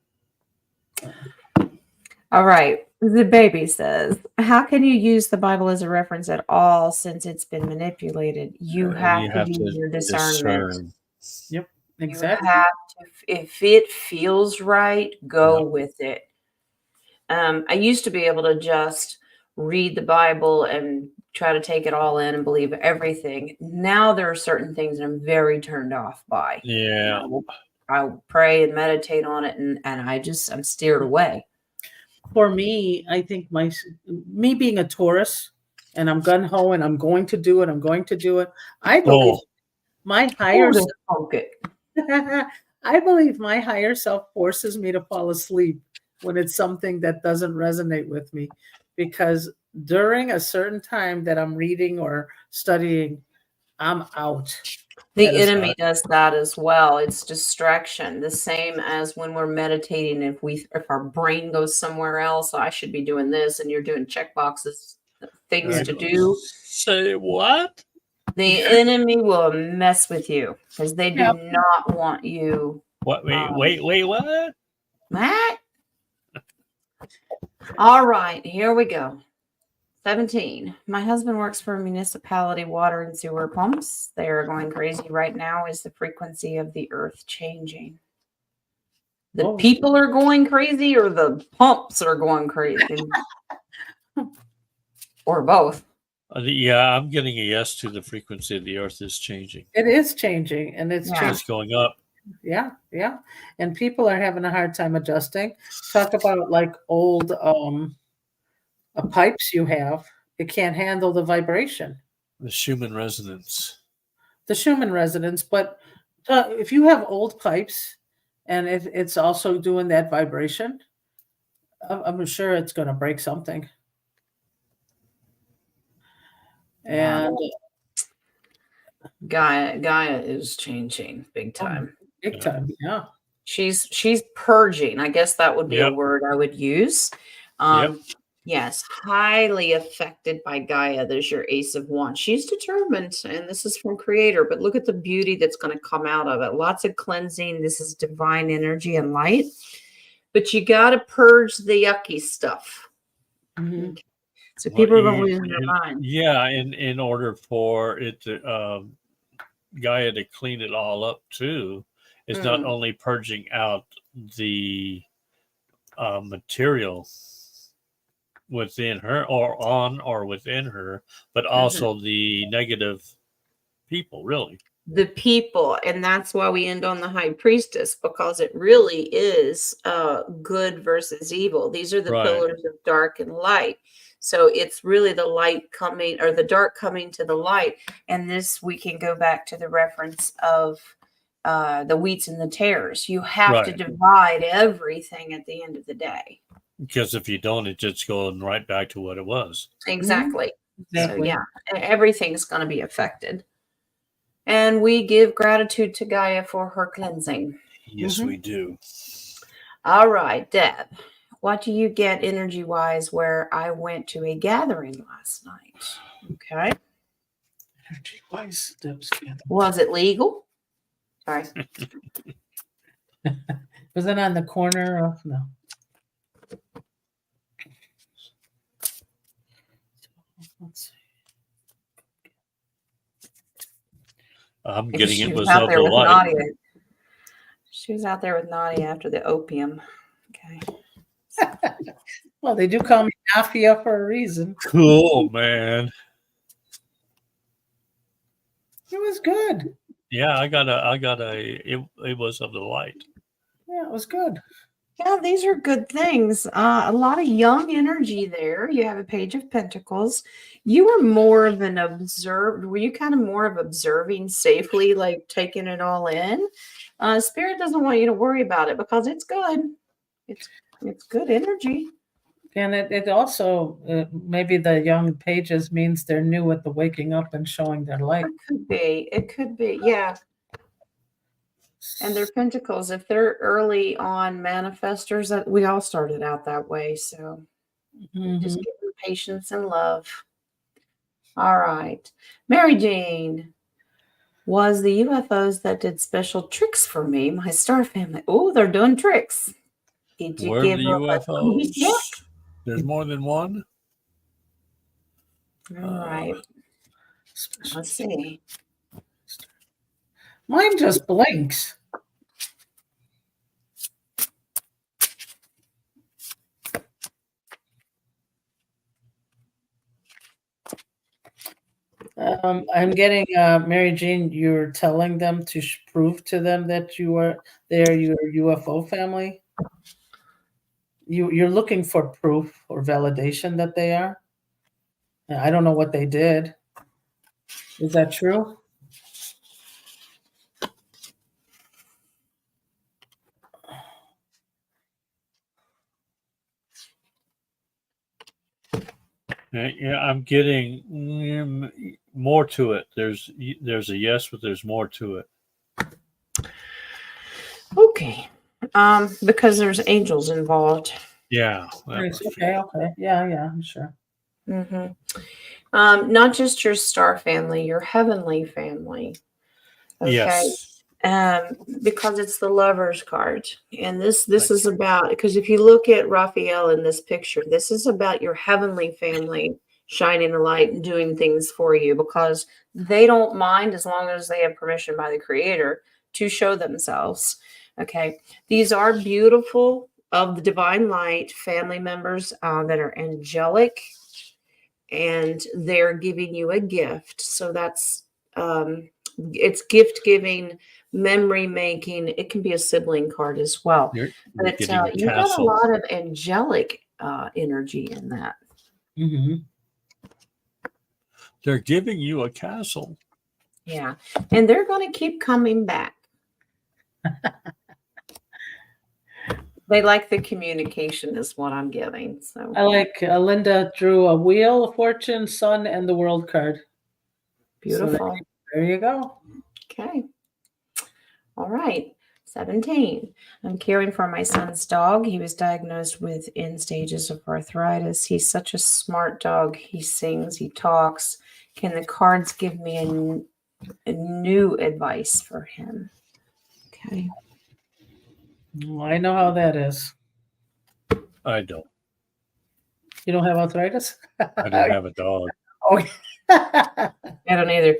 All right. The baby says, how can you use the Bible as a reference at all since it's been manipulated? You have to use your discernment. discern. Exactly. You have to, if it feels right, go with it. I used to be able to just read the Bible and try to take it all in and believe everything. Now there are certain things that I'm very turned off by. Yeah. I'll pray and meditate on it, and I'm steered away. For me, I think me being a Taurus, and I'm gun ho, and I'm going to do it. I believe my higher Hold it, poke it. I believe my higher self forces me to fall asleep when it's something that doesn't resonate with me, because during a certain time that I'm reading or studying, I'm out. The That is enemy does that as well. It's distraction. The same as when we're meditating. If our brain goes somewhere else, I should be doing this, and you're doing check boxes, things to do. Say what? The enemy will mess with you because they do not want you. What? Wait, what? What? All right, here we go. 17. My husband works for municipality water and sewer pumps. They are going crazy right now. Is the frequency of the earth changing? The people are going crazy, or the pumps are going crazy? Or both? Yeah, I'm getting a yes to the frequency of the earth is changing. It is changing, and it's It's going up. Yeah. And people are having a hard time adjusting. Talk about like old pipes you have. It can't handle the vibration. The Schumann resonance. The Schumann resonance. But if you have old pipes and it's also doing that vibration, I'm sure it's going to break something. And Gaia is changing big time. Big time, yeah. She's purging. I guess that would be a word I would use. Yes, highly affected by Gaia. There's your Ace of Wands. She's determined, and this is from Creator, but look at the beauty that's going to come out of it. Lots of cleansing. This is divine energy and light, but you got to purge the yucky stuff. Mm-hmm. So people are going to lose their mind. Yeah, in order for it to Gaia to clean it all up too, It's not only purging out the material within her or on or within her, but also the negative people, really. The people, and that's why we end on the high priestess, because it really is good versus evil. These are the Right. pillars of dark and light. So it's really the light coming, or the dark coming to the light. And this, we can go back to the reference of the wheats and the tares. You have to Right. divide everything at the end of the day. Because if you don't, it's just going right back to what it was. Exactly. So Exactly. yeah, everything's going to be affected. And we give gratitude to Gaia for her cleansing. Yes, we do. All right, Deb, what do you get energy-wise where I went to a gathering last night? Okay. Energy-wise steps. Was it legal? Sorry. Was it on the corner of no? Let's see. I'm Maybe getting she it was was out of there the with light. Nadia. She was out there with Nadia after the opium. Okay. Well, they do call me Afia for a reason. Cool, man. It was good. Yeah, it was of the light. Yeah, it was good. Yeah, these are good things. A lot of young energy there. You have a Page of Pentacles. You were more of an observer. Were you kind of more of observing safely, like taking it all in? Spirit doesn't want you to worry about it because it's good. It's good energy. And it also, maybe the young pages means they're new at the waking up and showing their light. It could be. It could be. Yeah. And their pentacles, if they're early on manifestors, that we all started out that way. So just give them patience and love. All right. Mary Jane, was the UFOs that did special tricks for me, my star family. Oh, they're doing tricks. Did you Where are give the up a UFOs? yet? There's more than one. All right. Let's see. Mine just blinks. I'm getting Mary Jane. You're telling them to prove to them that they're your UFO family. You're looking for proof or validation that they are. I don't know what they did. Is that true? Yeah, I'm getting more to it. There's a yes, but there's more to it. Okay. Because there's angels involved. Yeah. Nice. Okay. Yeah, I'm sure. Not just your star family, your heavenly family. Okay. Yes. Because it's the Lover's card. And this is about, because if you look at Raphael in this picture, this is about your heavenly family shining a light and doing things for you, because they don't mind as long as they have permission by the Creator to show themselves. Okay. These are beautiful, of the divine light family members that are angelic, and they're giving you a gift. So that's it's gift giving, memory making. It can be a sibling card as well. But getting a you got a castle. lot of angelic energy in that. They're giving you a castle. Yeah. And they're going to keep coming back. They like the communication is what I'm getting. So I like Linda drew a Wheel of Fortune, Sun, and the World card. beautiful. So there you go. Okay. All right. 17. I'm caring for my son's dog. He was diagnosed with end stages of arthritis. He's such a smart dog. He sings, he talks. Can the cards give me a new advice for him? Okay. Well, I know how that is. I don't. You don't have arthritis? I don't have a dog. Okay. I don't either.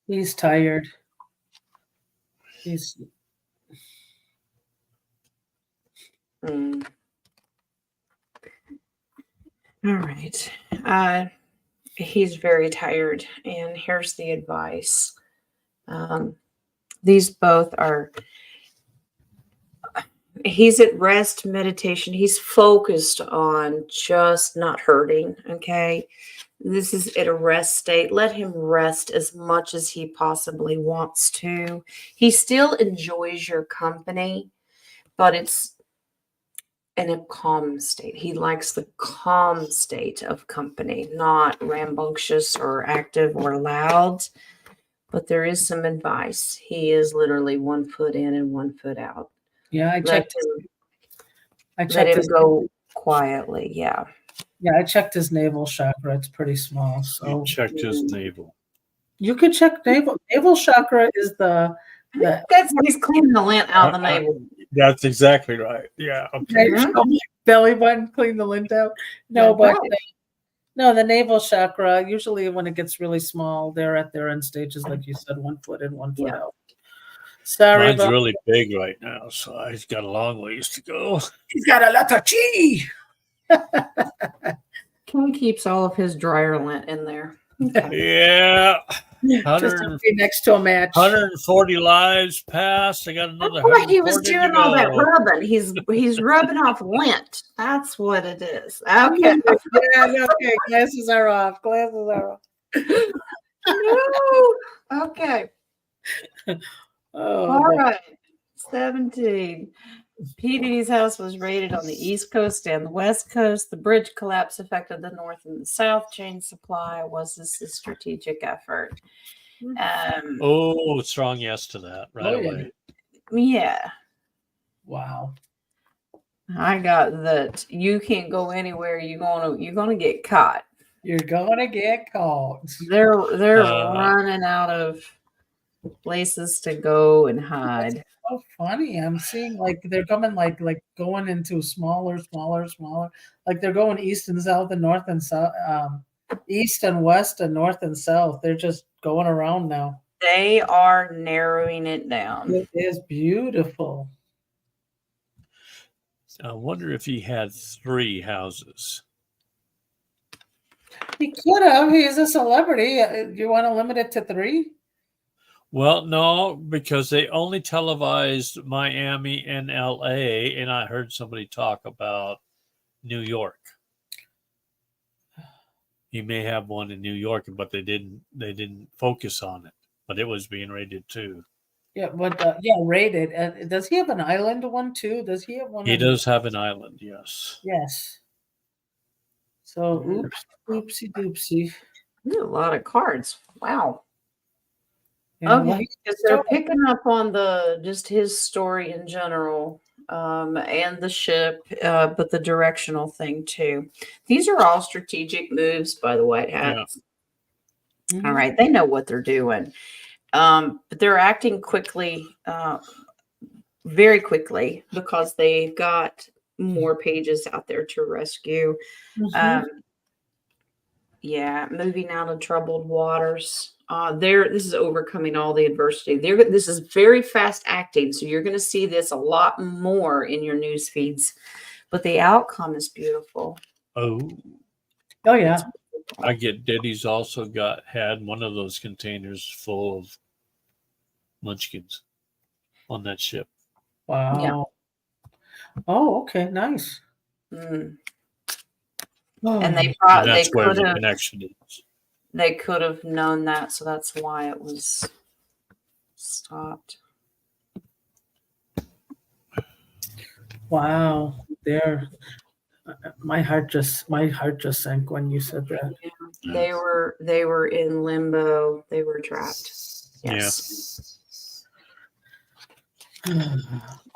He's tired. He's Mm. All right. He's very tired, and here's the advice. These both are. He's at rest meditation. He's focused on just not hurting. Okay. This is at a rest state. Let him rest as much as he possibly wants to. He still enjoys your company, but it's in a calm state. He likes the calm state of company, not rambunctious or active or loud. But there is some advice. He is literally 1 foot in and 1 foot out. yeah. I Let checked. him, I let checked him his. go quietly. Yeah. Yeah, I checked his navel chakra. It's pretty small. You So checked his navel. you could check navel. Navel chakra is the That's he's cleaning the lint out of the navel. That's exactly right. Yeah. Okay. right, Mhm. show my belly button, clean the lint out. No, That's but right. no, the navel chakra. Usually, when it gets really small, they're at their end stages, like you said, 1 foot in, 1 foot Yeah. out. Sorry, Mine's but really big right now, so I've got a long ways to go. he's got a lot of chi. Kim keeps all of his dryer lint in there. Okay. Yeah. Just to be next to a match. 140 lives passed. I got another That's why he was 140 to doing all that go. rubbing. He's rubbing off lint. That's what it is. Okay. Yeah, okay. Glasses are off. Glasses are off. No. Okay. Oh, All boy. right. 17. PD's house was raided on the East Coast and the West Coast. The bridge collapse affected the North and the South. Chain supply. Was this a strategic effort? Oh, strong yes to that right Oh, yeah. away. Yeah. Wow. I got that. You can't go anywhere. You're gonna get caught. You're gonna get caught. They're Uh, running out of places to go and hide. So funny. I'm seeing like they're coming like going into smaller. Like they're going east and south and north and south, east and west and north and south. They're just going around now. They are narrowing it down. It is beautiful. I wonder if he had 3 houses. He could have. He's a celebrity. You want to limit it to 3? Well, no, because they only televised Miami and LA, and I heard somebody talk about New York. He may have one in New York, but they didn't focus on it. But it was being rated too. Yeah, but yeah, rated. Does he have an island one too? Does he have one? He does have an island, yes. Yes. So, oops, oopsie doopsie. Ooh, a lot of cards. Wow. Yeah, Okay, well, because they're picking up on just his story in general, and the ship, but the directional thing too. These are all strategic moves by the White Hats. mhm. All right, they know what they're doing, but they're acting quickly, very quickly, because they've got more pages out there to rescue. Mhm. Yeah, moving out of troubled waters. This is overcoming all the adversity. This is very fast acting, so you're going to see this a lot more in your news feeds. But the outcome is beautiful. Oh, Oh yeah. I get Diddy's also had one of those containers full of munchkins on that ship. Wow. Oh, okay, nice. Mm. Oh, And they And that's where the connection is. they could have known that, so that's why it was stopped. wow. There, my heart just sank when you said that. They were in limbo. They were trapped. Yes.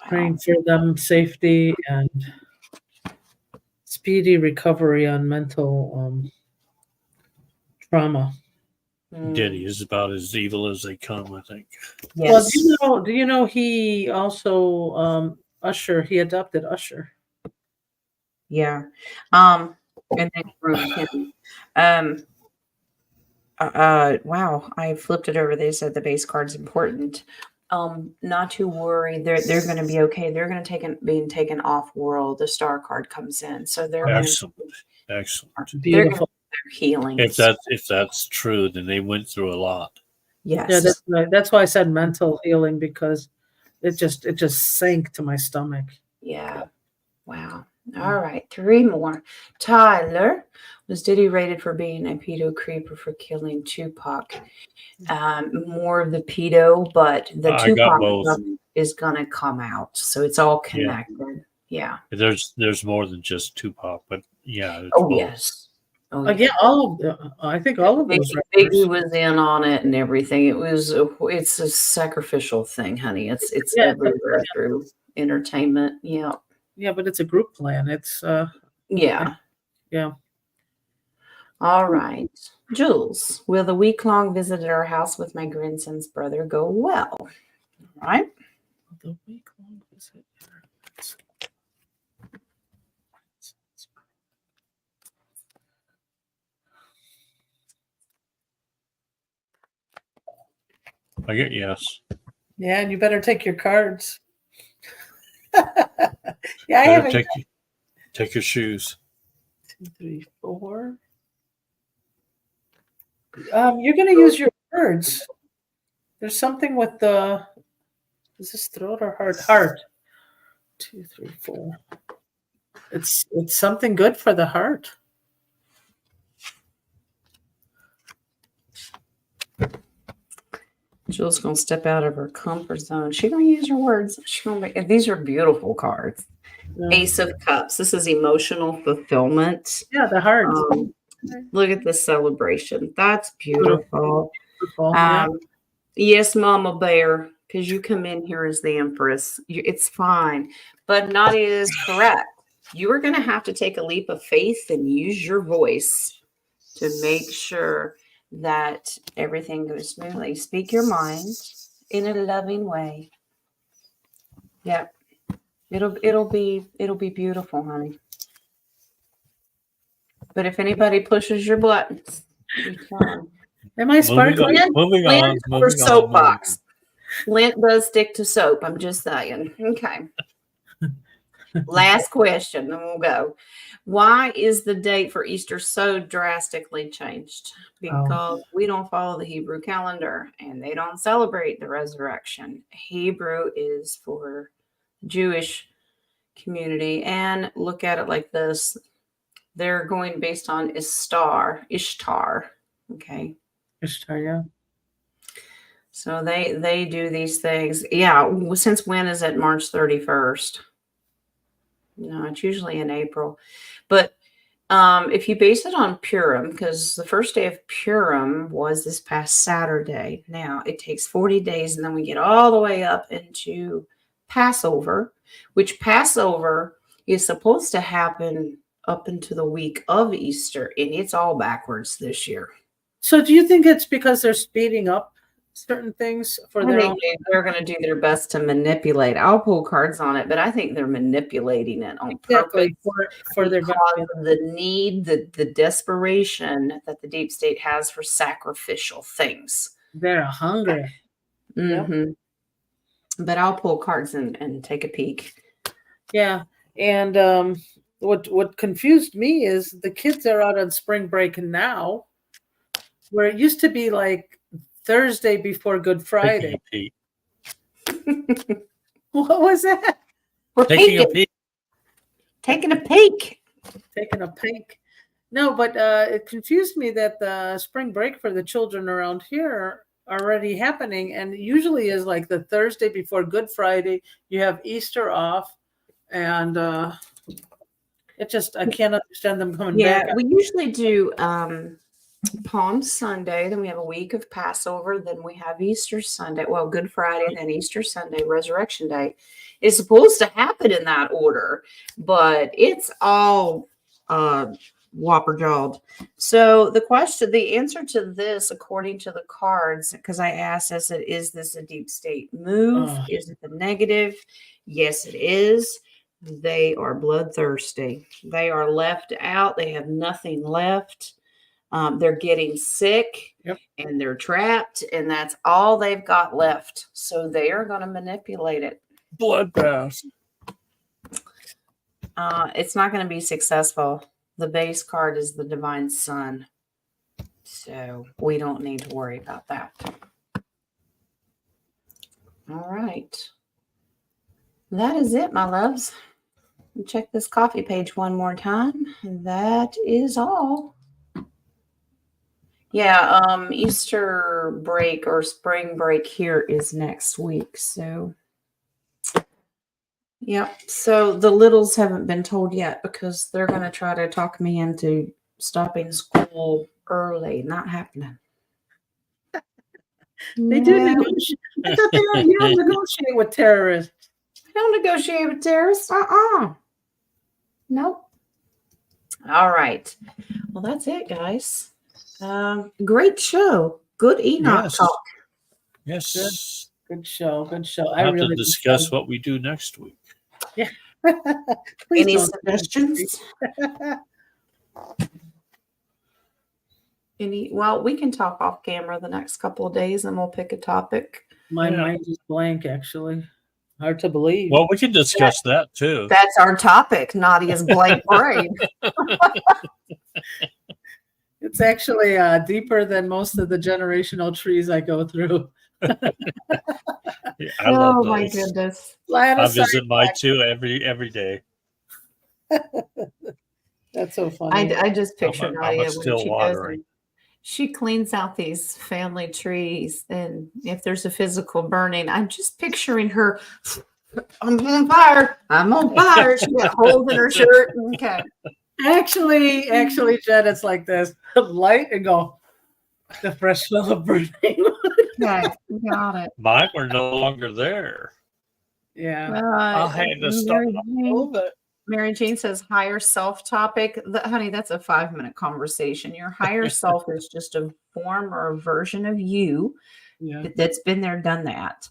Praying for them safety and speedy recovery on mental trauma. Diddy is about as evil as they come, I think. Well, Yes. do you know he also Usher? He adopted Usher. Yeah. And then groomed him. Wow, I flipped it over. They said the base card's important. Not to worry. They're going to be okay. They're going to being taken off world. The star card comes in, so they're going to Excellent. they're going Beautiful. to healing. If that's true, then they went through a lot. Yes. Yeah, that's right. That's why I said mental healing, because it just sank to my stomach. Yeah. Wow. All right. 3 more. Tyler, was Diddy rated for being a pedo creeper for killing Tupac? More of the pedo, but the I got Tupac both. stuff is going to come out. So it's all connected. Yeah. There's more than just Tupac, but yeah. It's Oh, both. yes. Oh, Again, I think all of those Biggie rappers. was in on it and everything. It's a sacrificial thing, honey. It's Yeah, everywhere through entertainment. Yeah. Yeah, but it's a group plan. It's Yeah. yeah. All right. Jules, will the week-long visit at our house with my grandson's brother go well? All right. The week-long visit. I get yes. Yeah, and you better take your cards. Yeah, I Better haven't. take your shoes. 2, 3, 4. You're gonna use your words. There's something with the. Is this throat or heart? Heart. 2, 3, 4. It's something good for the heart. Jules gonna step out of her comfort zone. She's gonna use her words. These are beautiful cards. Yeah, Ace of Cups. This is emotional fulfillment. yeah, the heart. Look at this celebration. That's beautiful. Yeah. Yes, Mama Bear, because you come in here as the Empress. It's fine. But Nadia is correct. You are going to have to take a leap of faith and use your voice to make sure that everything goes smoothly. Speak your mind in a loving way. Yep. It'll be beautiful, honey. But if anybody pushes your buttons, you can. Am I sparkling? Moving on. Or soapbox. Lint does stick to soap. I'm just saying. Okay. Last question, then we'll go. Why is the date for Easter so drastically changed? Because we don't follow the Hebrew calendar and they don't celebrate the resurrection. Hebrew is for Jewish community. And look at it like this. They're going based on Ishtar. Okay. Ishtar, yeah. So they do these things. Yeah. Since when is it March 31st? No, it's usually in April. But if you base it on Purim, because the first day of Purim was this past Saturday. Now it takes 40 days, and then we get all the way up into Passover, which Passover is supposed to happen up into the week of Easter, and it's all backwards this year. So do you think it's because they're speeding up certain things for their own? They're going to do their best to manipulate. I'll pull cards on it, but I think they're manipulating it on purpose for their because of the need, the desperation that the deep state has for sacrificial things. They're hungry. Mm-hmm. But I'll pull cards and take a peek. Yeah, and what confused me is the kids are out on spring break now, where it used to be like Thursday before Good Friday. What was that? We're taking a peek. Taking a peek. Taking a peek. No, but it confused me that the spring break for the children around here are already happening, and usually is like the Thursday before Good Friday. You have Easter off, and it just I can't understand them coming back. Yeah, we usually do Palm Sunday, then we have a week of Passover, then we have Easter Sunday, well, Good Friday, then Easter Sunday, Resurrection Day. It's supposed to happen in that order, but it's all whopper jawed. So the answer to this, according to the cards, because I asked, is this a deep state move? Oh. Is it the negative? Yes, it is. They are bloodthirsty. They are left out. They have nothing left. They're getting sick. Yep. And they're trapped, and that's all they've got left. So they are going to manipulate it. Bloodbath. It's not going to be successful. The base card is the Divine Sun. So we don't need to worry about that. All right. That is it, my loves. Check this coffee page one more time. That is all. Yeah, Easter break or spring break here is next week. So, yep. So the littles haven't been told yet because they're going to try to talk me into stopping school early. Not happening. They do No, negotiate. I thought you don't negotiate with terrorists. I don't negotiate with terrorists. Nope. All right. Well, that's it, guys. Great show. Good Enoch Yes. talk. Yes. Good show. Good show. I have to discuss what we do next week. Yeah. Any suggestions? Well, we can talk off camera the next couple of days and we'll pick a topic. My mind is blank, actually. Hard to believe. Well, we can discuss that too. That's our topic, Nadia's blank brain. It's actually deeper than most of the generational trees I go through. Yeah, I love those. My goodness. I visit mine too every day. That's so funny. I just picture I'm Nadia when still she watering. goes. She cleans out these family trees, and if there's a physical burning, I'm just picturing her. I'm on fire. I'm on fire. She got holes in her shirt. Okay. Actually, Jen, it's like this: light and go. The fresh smell of burning. Okay, got it. Mine were no longer there. Yeah. I had to stop. Mary Jane says higher self topic. Honey, that's a 5-minute conversation. Your higher self is just a form or a version of you that's been there, done that.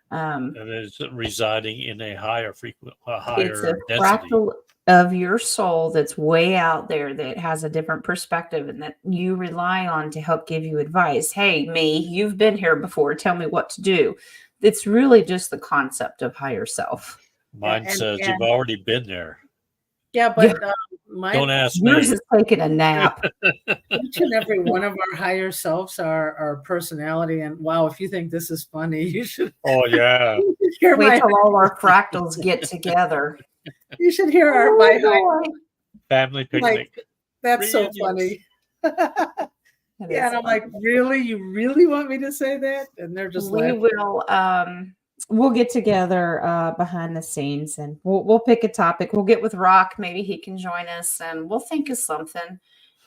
And it's residing in a higher It's a density. fractal of your soul that's way out there that has a different perspective and that you rely on to help give you advice. Hey, me, you've been here before. Tell me what to do. It's really just the concept of higher self. Mine says you've already been there. Yeah, but Don't ask Yours me. is taking a nap. Each and every one of our higher selves are our personality. And wow, if you think this is funny, you should. Oh yeah. Hear Wait till all our fractals get together. You should hear my high. Family picnic. Like, that's so funny. Yeah, and I'm like, really? You really want me to say that? And they're just we laughing. will we'll get together behind the scenes and we'll pick a topic. We'll get with Rock. Maybe he can join us and we'll think of something.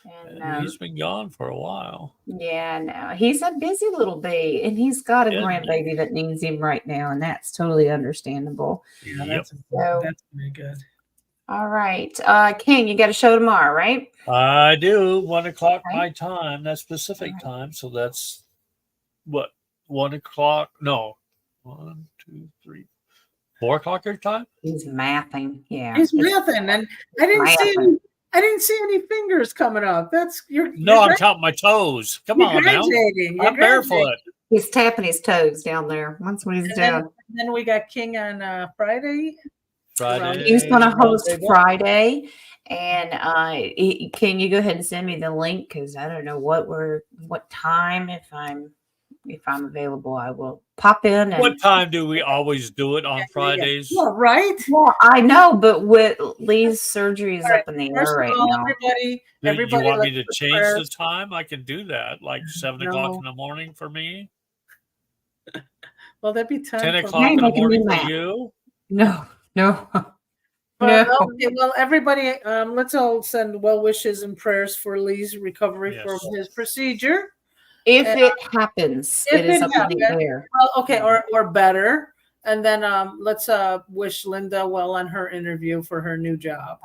And he's been gone for a while. Yeah, no, he's a busy little bee and he's got a grandbaby that needs him right now, and that's totally understandable. Yeah, Yep. that's very good. All right. King, you got a show tomorrow, right? I do. 1 o'clock Okay. my time. That's Pacific time. So that's what? 1 o'clock? No. 1, 2, 3, 4 o'clock your time? He's mathing. Yeah. He's mathing, and I didn't see any fingers coming up. That's I'm counting my toes. Come on now. I'm barefoot. He's tapping his toes down there. That's what he's doing. Then we got King on Friday. Friday. He's going to host Friday. And can you go ahead and send me the link? Because I don't know what time. If I'm available, I will pop in. And, What time do we always do it on Fridays? Well, right. Well, I know, but with Lee's surgery is up in the air right now. Everybody, you want me to change the time? I can do that, like 7 o'clock in the morning for me. Well, that'd be 10 o'clock in the morning for you. No. Well, everybody, let's all send well wishes and prayers for Lee's recovery from his procedure. If it happens, it is up in the air. Well, okay, or better. And then let's wish Linda well on her interview for her new job.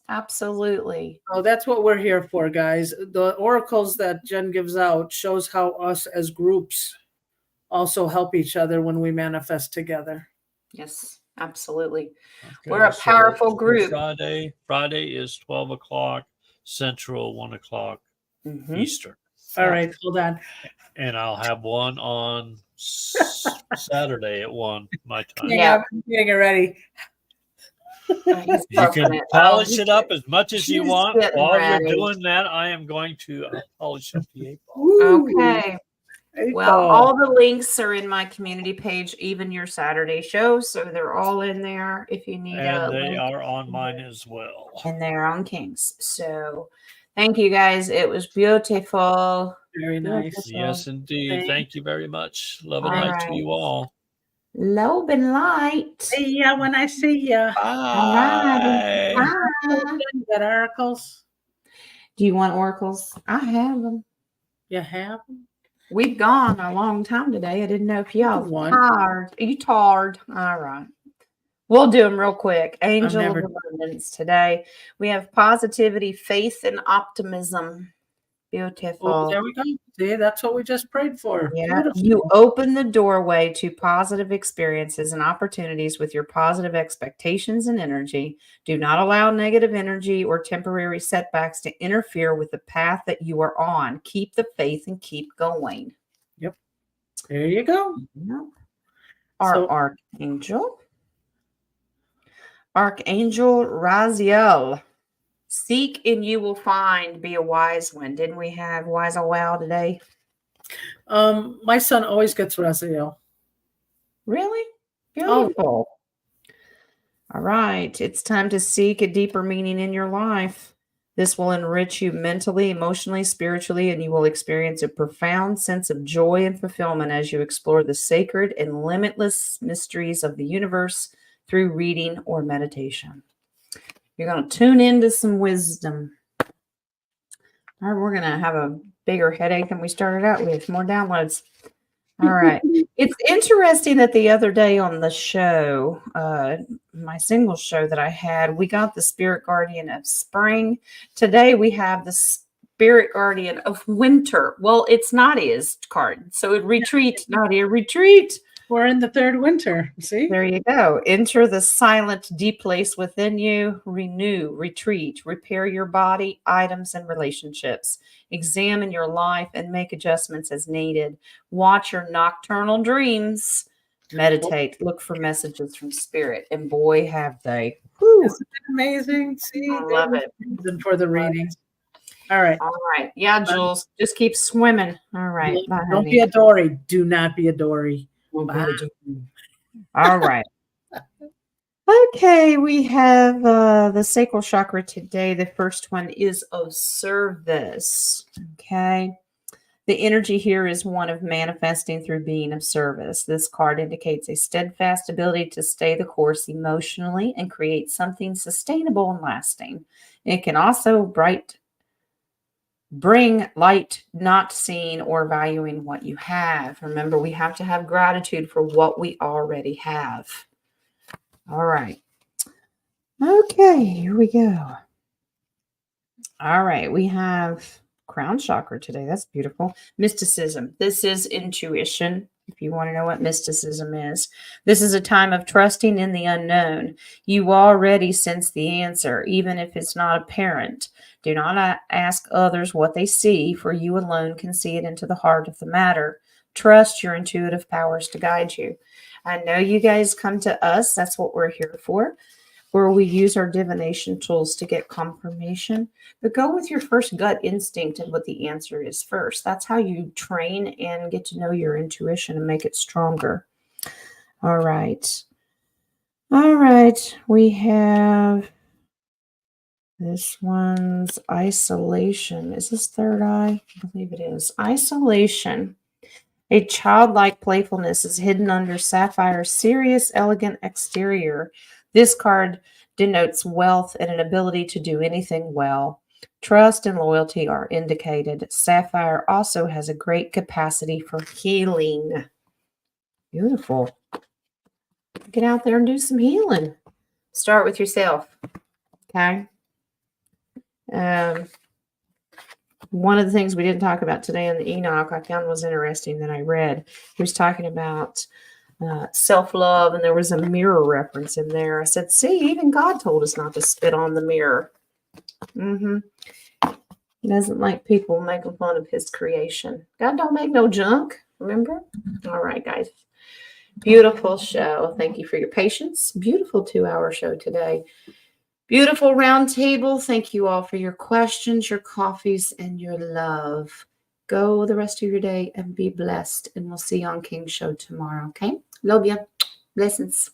Absolutely. Oh, that's what we're here for, guys. The oracles that Jen gives out shows how us as groups also help each other when we manifest together. Yes, absolutely. Okay, We're a powerful so group. Friday is 12 o'clock Central, 1 o'clock Mhm. Eastern. All Yeah. right, hold on. And I'll have one on Saturday at 1 my time. Yeah. I'm getting it ready. He's You can puffing it. polish Oh, it up as much as you he's want. getting While ready. you're doing that, I am going to polish up the 8 ball. Woo. Okay. Eight Well, ball. all the links are in my community page, even your Saturday shows. So they're all in there if you need a And they link. are on mine as well. And they're on Kings. So thank you guys. It was beautiful. Very nice. Beautiful. Yes, indeed. Thank Thank you very much. Love and All light to right. you all. Love and light. See ya when I see ya. All right. Bye. Bye. You got oracles? Do you want oracles? I have them. You have them? We've gone a long time today. I didn't know if y'all One. tired. Are you tired? All right. We'll do them real quick. Angel never- of Abundance today. We have positivity, faith, and optimism. Beautiful. Oh, there we go. See, that's what we just prayed for. Yeah, Beautiful. you open the doorway to positive experiences and opportunities with your positive expectations and energy. Do not allow negative energy or temporary setbacks to interfere with the path that you are on. Keep the faith and keep going. There you go. Yeah. Our So- Archangel Raziel. Seek and you will find. Be a wise one. Didn't we have wise a wow today? My son always gets Raziel. Really? Oh. Beautiful. All right. It's time to seek a deeper meaning in your life. This will enrich you mentally, emotionally, spiritually, and you will experience a profound sense of joy and fulfillment as you explore the sacred and limitless mysteries of the universe through reading or meditation. You're going to tune into some wisdom. All right, we're going to have a bigger headache than we started out with. More downloads. All right. It's interesting that the other day on the show, my single show that I had, we got the Spirit Guardian of Spring. Today we have the Spirit Guardian of Winter. Well, it's Nadia's card. So it retreat, Nadia, retreat. We're in the third winter. See? There you go. Enter the silent, deep place within you. Renew, retreat, repair your body, items, and relationships. Examine your life and make adjustments as needed. Watch your nocturnal dreams. Meditate. Look for messages from spirit. And boy, have they. Whew. Isn't it amazing? See? I love it. Reason for the readings. All right. All right. Yeah, Jules. Just keep swimming. All right. Bye, Don't honey. be a Dory. Do not be a Dory. Bye. All right. Okay, we have the sacral chakra today. The first one is of service. Okay. The energy here is one of manifesting through being of service. This card indicates a steadfast ability to stay the course emotionally and create something sustainable and lasting. It can also bring light not seeing or valuing what you have. Remember, we have to have gratitude for what we already have. All right. Okay, here we go. All right, we have crown chakra today. That's beautiful. Mysticism. This is intuition. If you want to know what mysticism is, this is a time of trusting in the unknown. You already sense the answer, even if it's not apparent. Do not ask others what they see, for you alone can see it into the heart of the matter. Trust your intuitive powers to guide you. I know you guys come to us. That's what we're here for, where we use our divination tools to get confirmation. But go with your first gut instinct and what the answer is first. That's how you train and get to know your intuition and make it stronger. All right. All right. We have this one's isolation. Is this third eye? I believe it is. Isolation. A childlike playfulness is hidden under Sapphire's serious, elegant exterior. This card denotes wealth and an ability to do anything well. Trust and loyalty are indicated. Sapphire also has a great capacity for healing. Beautiful. Get out there and do some healing. Start with yourself. Okay? One of the things we didn't talk about today in the Enoch I found was interesting that I read. He was talking about self-love, and there was a mirror reference in there. I said, see, even God told us not to spit on the mirror. He doesn't like people making fun of his creation. God don't make no junk, remember? All right, guys. Beautiful show. Thank you for your patience. Beautiful 2-hour show today. Beautiful round table. Thank you all for your questions, your coffees, and your love. Go the rest of your day and be blessed. And we'll see you on King's Show tomorrow. Okay? Love you. Blessings.